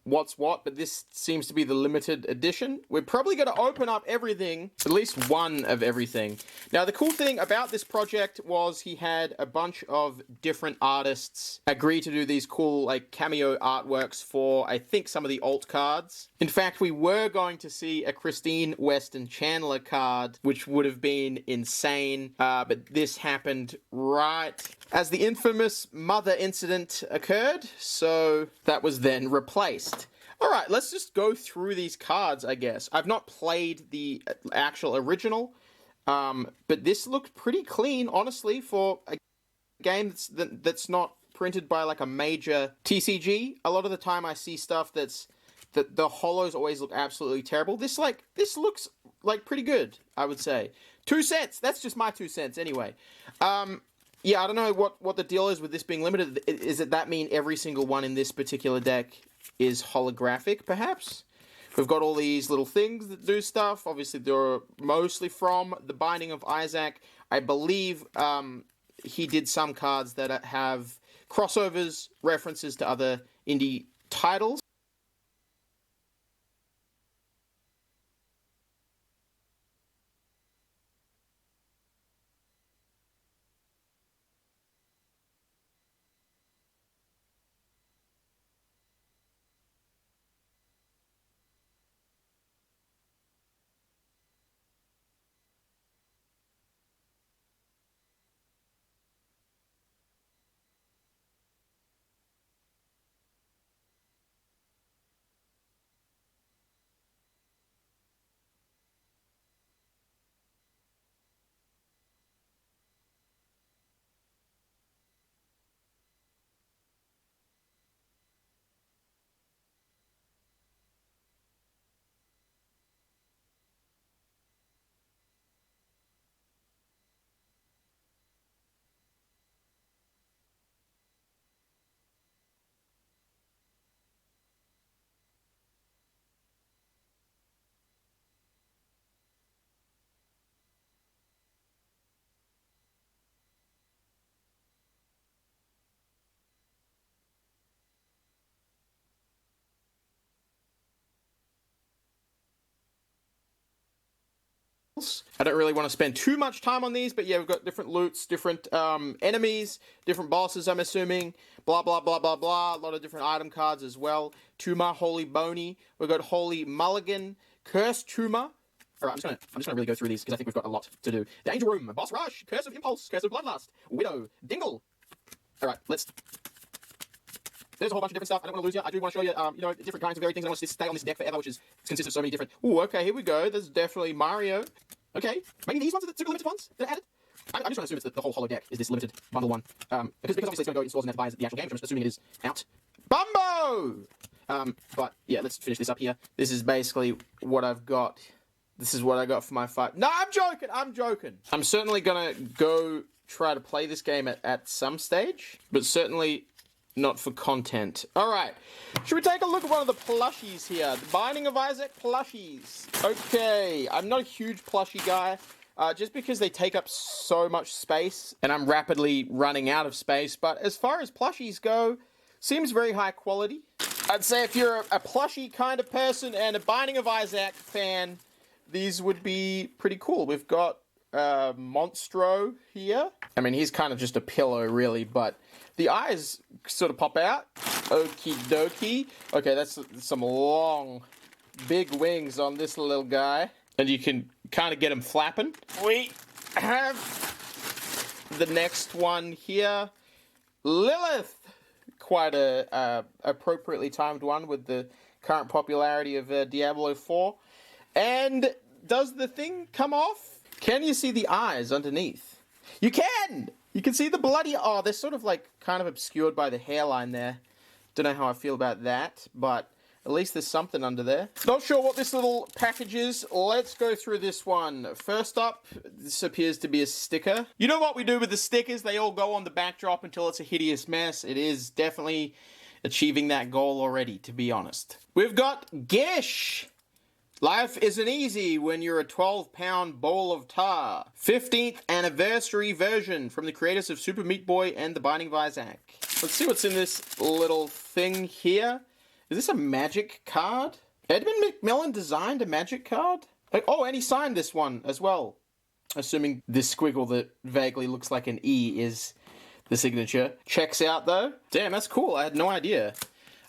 what's what, but this seems to be the limited edition. We're probably going to open up everything, at least one of everything. Now, the cool thing about this project was he had a bunch of different artists agree to do these cool, like, cameo artworks for, I think, some of the alt cards. In fact, we were going to see a Christine Weston Chandler card, which would have been insane, but this happened right as the infamous mother incident occurred, so that was then replaced. Alright, let's just go through these cards, I guess. I've not played the actual original, but this looked pretty clean, honestly, for a game that's not printed by, like, a major TCG. A lot of the time I see stuff that the holos always look absolutely terrible. This looks, like, pretty good, I would say. 2 cents! That's just my 2 cents, anyway. Yeah, I don't know what the deal is with this being limited. Is it that mean every single one in this particular deck is holographic, perhaps? We've got all these little things that do stuff. Obviously, they're mostly from The Binding of Isaac. I believe he did some cards that have crossovers, references to other indie titles. I don't really want to spend too much time on these, but yeah, we've got different loots, different enemies, different bosses, I'm assuming. Blah, blah, blah, blah, blah. A lot of different item cards as well. Tuma, Holy Bony. We've got Holy Mulligan, Cursed Tuma. Alright, I'm just gonna really go through these because I think we've got a lot to do. The Angel Room, Boss Rush, Curse of Impulse, Curse of Bloodlust, Widow, Dingle. Alright, let's... There's a whole bunch of different stuff. I don't want to lose you. I do want to show you, you know, different kinds of varied things. I don't want to stay on this deck forever, which consists of so many different... Ooh, okay, here we go. There's definitely Mario. Okay, maybe these ones are the super limited ones that are added? I'm just trying to assume it's the whole holo deck is this limited bundle one. Because obviously it's going to go in stores and have to buy the actual game, which I'm assuming it is out. Bumbo! But yeah, let's finish this up here. This is basically what I've got. This is what I got for my fight. No, I'm joking. I'm certainly going to go try to play this game at some stage, but certainly not for content. Alright, should we take a look at one of the plushies here? The Binding of Isaac plushies. Okay, I'm not a huge plushie guy, just because they take up so much space, and I'm rapidly running out of space, but as far as plushies go, seems very high quality. I'd say if you're a plushie kind of person and a Binding of Isaac fan, these would be pretty cool. We've got Monstro here. I mean, he's kind of just a pillow, really, but the eyes sort of pop out. Okie dokie. Okay, that's some long, big wings on this little guy. And you can kind of get him flapping. We have the next one here. Lilith. Quite a appropriately timed one with the current popularity of Diablo 4. And does the thing come off? Can you see the eyes underneath? You can! You can see the bloody... Oh, they're sort of like kind of obscured by the hairline there. Don't know how I feel about that, but at least there's something under there. Not sure what this little package is. Let's go through this one. First up, this appears to be a sticker. You know what we do with the stickers? They all go on the backdrop until it's a hideous mess. It is definitely achieving that goal already, to be honest. We've got Gish. Life isn't easy when you're a 12-pound bowl of tar. 15th anniversary version from the creators of Super Meat Boy and The Binding of Isaac. Let's see what's in this little thing here. Is this a magic card? Edmund McMillan designed a magic card? Oh, and he signed this one as well. Assuming this squiggle that vaguely looks like an E is the signature. Checks out, though. Damn, that's cool. I had no idea.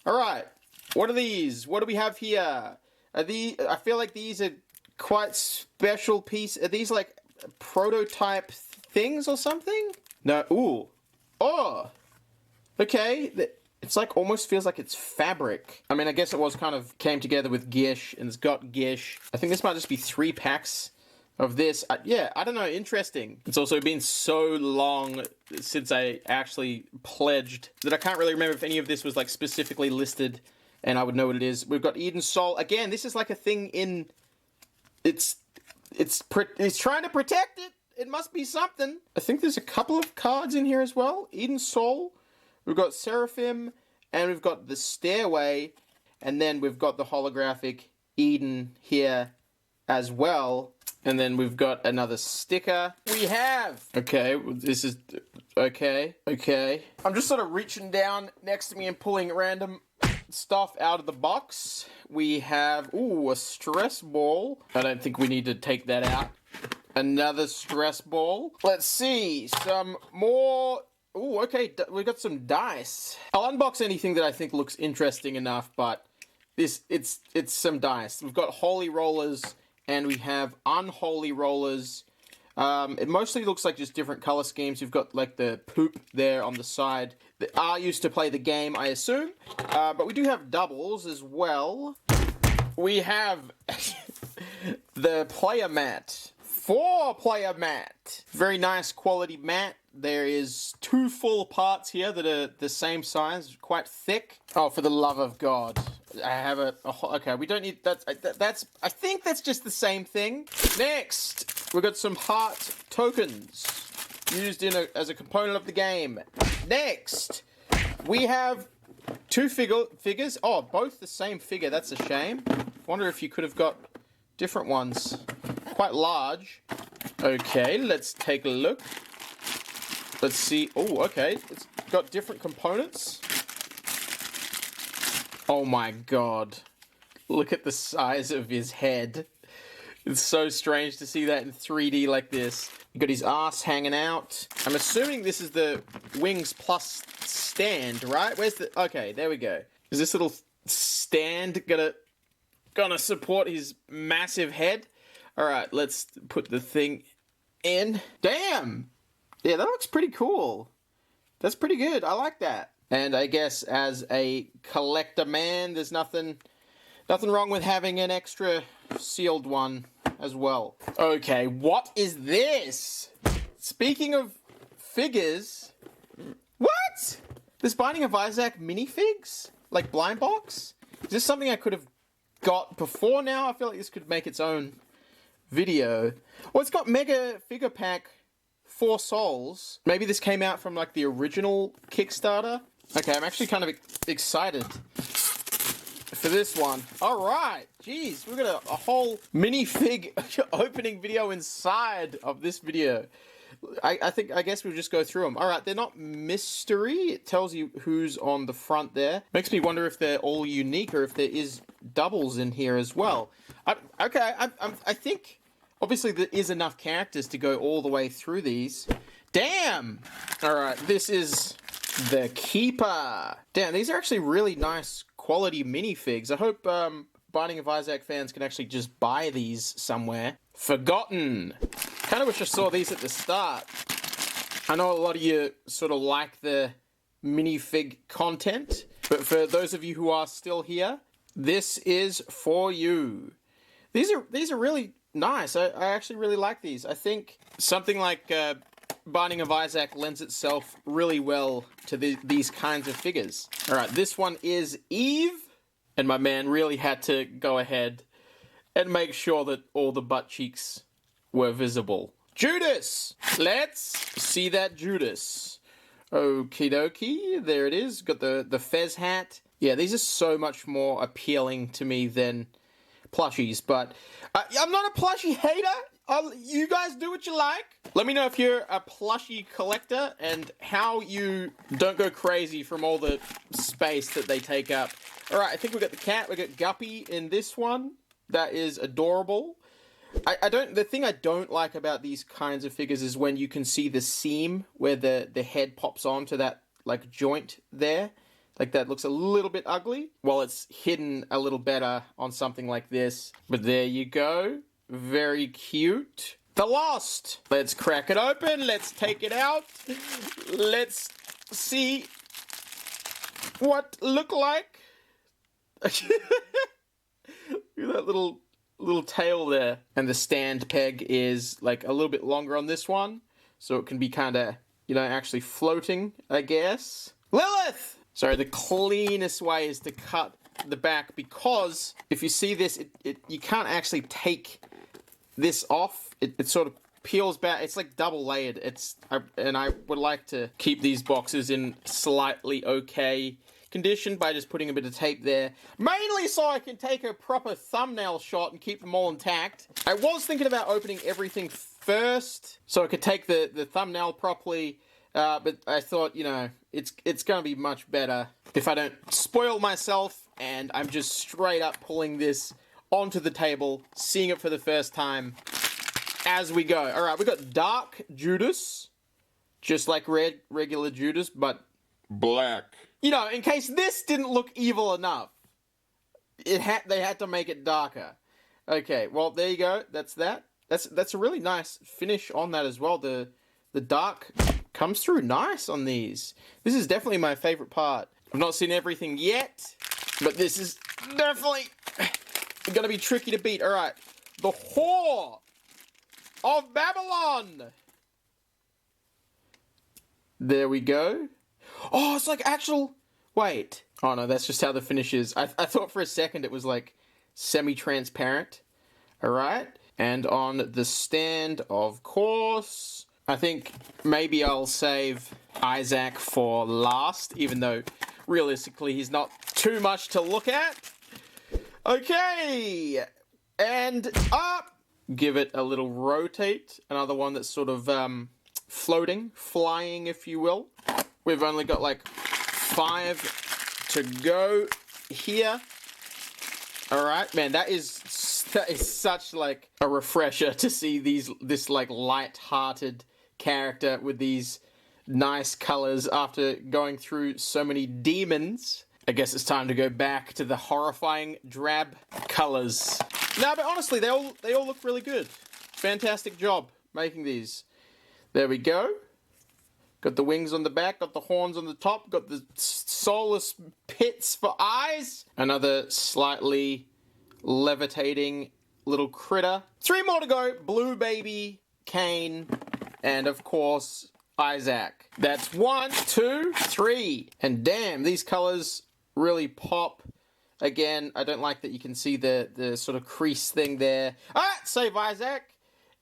Alright, what are these? What do we have here? I feel like these are quite special pieces. Are these like prototype things or something? No, ooh. Oh! Okay, it's like almost feels like it's fabric. I mean, I guess it was kind of came together with Gish, and it's got Gish. I think this might just be 3 packs of this. Yeah, I don't know, interesting. It's also been so long since I actually pledged that I can't really remember if any of this was like specifically listed and I would know what it is. We've got Eden Soul. Again, this is like a thing in... It's trying to protect it. It must be something. I think there's a couple of cards in here as well. Eden Soul. We've got Seraphim. And we've got the Stairway. And then we've got the holographic Eden here as well. And then we've got another sticker. We have... Okay, this is... Okay. I'm just sort of reaching down next to me and pulling random stuff out of the box. We have, ooh, a stress ball. I don't think we need to take that out. Another stress ball. Let's see, some more. Ooh, okay, we got some dice. I'll unbox anything that I think looks interesting enough, but it's some dice. We've got holy rollers and we have unholy rollers. It mostly looks like just different color schemes. You've got like the poop there on the side. The R used to play the game, I assume. But we do have doubles as well. We have the player mat. 4-player mat. Very nice quality mat. There is 2 full parts here that are the same size, quite thick. Oh, for the love of God. I have okay, we don't need, that's, I think that's just the same thing. Next, we've got some heart tokens used as a component of the game. Next, we have 2 figures. Oh, both the same figure, that's a shame. Wonder if you could have got different ones. Quite large. Okay, let's take a look. Let's see. Oh, okay. It's got different components. Oh my God. Look at the size of his head. It's so strange to see that in 3D like this. You got his ass hanging out. I'm assuming this is the wings plus stand, right? Where's the... Okay, there we go. Is this little stand gonna support his massive head? Alright, let's put the thing in. Damn! Yeah, that looks pretty cool. That's pretty good. I like that. And I guess as a collector man, there's nothing wrong with having an extra sealed one as well. Okay, what is this? Speaking of figures... What? This Binding of Isaac minifigs? Like blind box? Is this something I could have got before now? I feel like this could make its own video. Well, it's got Mega Figure Pack 4 Souls. Maybe this came out from like the original Kickstarter. Okay, I'm actually kind of excited for this one. Alright, jeez, we've got a whole minifig opening video inside of this video. I guess we'll just go through them. Alright, they're not mystery. It tells you who's on the front there. Makes me wonder if they're all unique or if there is doubles in here as well. I think, obviously, there is enough characters to go all the way through these. Damn! Alright, this is the Keeper. Damn, these are actually really nice quality minifigs. I hope Binding of Isaac fans can actually just buy these somewhere. Forgotten. Kind of wish I saw these at the start. I know a lot of you sort of like the minifig content, but for those of you who are still here, this is for you. These are really nice. I actually really like these. I think something like Binding of Isaac lends itself really well to these kinds of figures. Alright, this one is Eve, and my man really had to go ahead and make sure that all the butt cheeks were visible. Judas! Let's see that Judas. Okie dokie, there it is. Got the fez hat. Yeah, these are so much more appealing to me than plushies, but I'm not a plushie hater. You guys do what you like. Let me know if you're a plushie collector and how you don't go crazy from all the space that they take up. Alright, I think we got the cat. We got Guppy in this one. That is adorable. The thing I don't like about these kinds of figures is when you can see the seam where the head pops onto that like joint there. Like that looks a little bit ugly. While it's hidden a little better on something like this. But there you go. Very cute. The Lost. Let's crack it open. Let's take it out. Let's see what look like. Look at that little tail there. And the stand peg is like a little bit longer on this one. So it can be kind of, actually floating, I guess. Lilith! Sorry, the cleanest way is to cut the back because if you see this, you can't actually take this off. It sort of peels back. It's like double layered. And I would like to keep these boxes in slightly okay condition by just putting a bit of tape there. Mainly so I can take a proper thumbnail shot and keep them all intact. I was thinking about opening everything first so I could take the thumbnail properly. But I thought, it's going to be much better if I don't spoil myself and I'm just straight up pulling this onto the table, seeing it for the first time as we go. Alright, we got Dark Judas, just like regular Judas, but black. In case this didn't look evil enough, they had to make it darker. Okay, well, there you go. That's that. That's a really nice finish on that as well. The dark comes through nice on these. This is definitely my favorite part. I've not seen everything yet, but this is definitely going to be tricky to beat. All right, the Whore of Babylon. There we go. Oh, it's like actual... Wait. Oh, no, that's just how the finish is. I thought for a second it was, like, semi-transparent. All right. And on the stand, of course, I think maybe I'll save Isaac for last, even though, realistically, he's not too much to look at. Okay. And up. Give it a little rotate. Another one that's sort of floating, flying, if you will. We've only got like 5 to go here. All right, man, that is That is such like a refresher to see this like light-hearted character with these nice colors after going through so many demons. I guess it's time to go back to the horrifying drab colors. No, but honestly, they all look really good. Fantastic job making these. There we go. Got the wings on the back, got the horns on the top, got the soulless pits for eyes. Another slightly levitating little critter. 3 more to go. Blue Baby, Cain, and of course, Isaac. That's 1, 2, 3. And damn, these colors really pop. Again, I don't like that you can see the sort of crease thing there. Alright, save Isaac.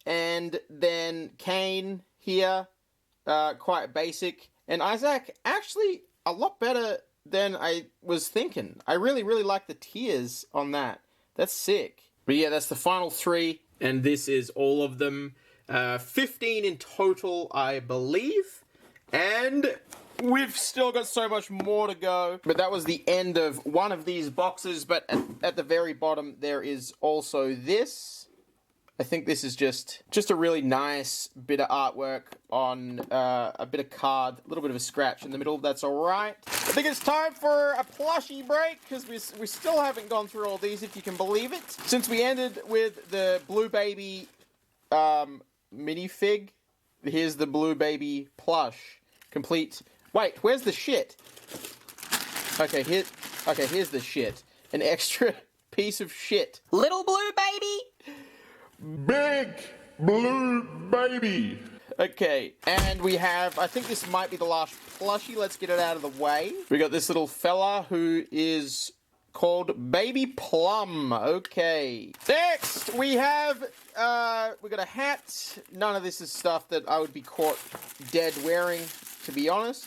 And then Cain here, quite basic. And Isaac, actually, a lot better than I was thinking. I really, really like the tears on that. That's sick. But yeah, that's the final 3. And this is all of them. 15 in total, I believe. And we've still got so much more to go. But that was the end of one of these boxes. But at the very bottom, there is also this. I think this is just a really nice bit of artwork on a bit of card. A little bit of a scratch in the middle. That's all right. I think it's time for a plushie break because we still haven't gone through all these, if you can believe it. Since we ended with the Blue Baby minifig, here's the Blue Baby plush. Complete. Wait, where's the shit? Okay, here's the shit. An extra piece of shit. Little Blue Baby? Big Blue Baby. Okay, and we have, I think this might be the last plushie. Let's get it out of the way. We got this little fella who is called Baby Plum. Okay. Next, we have, we got a hat. None of this is stuff that I would be caught dead wearing, to be honest.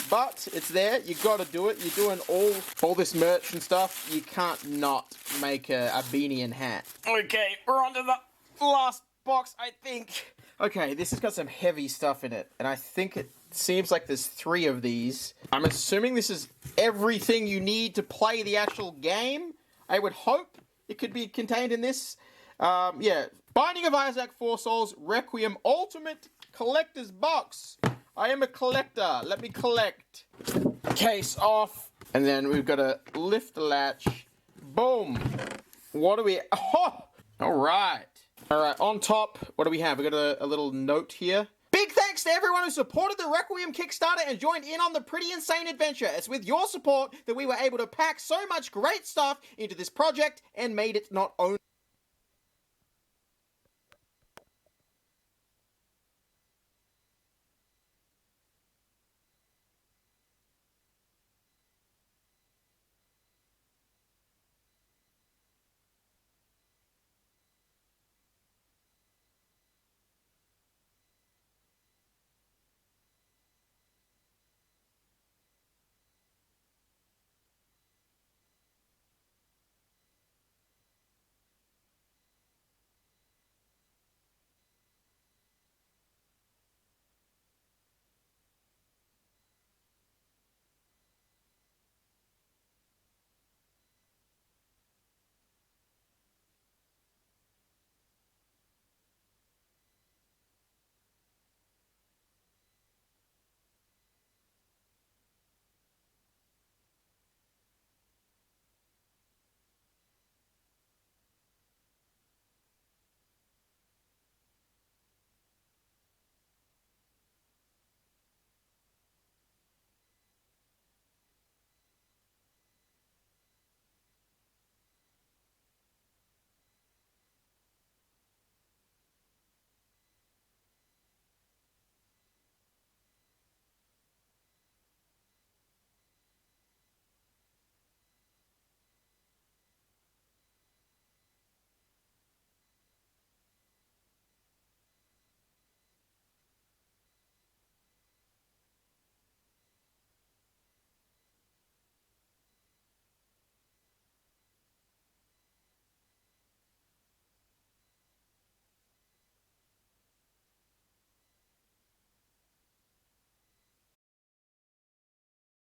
But it's there. You gotta do it. You're doing all this merch and stuff. You can't not make a beanie and hat. Okay, we're on to the last box, I think. Okay, this has got some heavy stuff in it, and I think it seems like there's 3 of these. I'm assuming this is everything you need to play the actual game. I would hope it could be contained in this. Yeah, Binding of Isaac 4 Souls Requiem Ultimate Collector's Box. I am a collector. Let me collect. Case off. And then we've got to lift the latch. Boom. What do we... Oh! All right. All right, on top, what do we have? We got a little note here. Big thanks to everyone who supported the Requiem Kickstarter and joined in on the pretty insane adventure. It's with your support that we were able to pack so much great stuff into this project and made it not only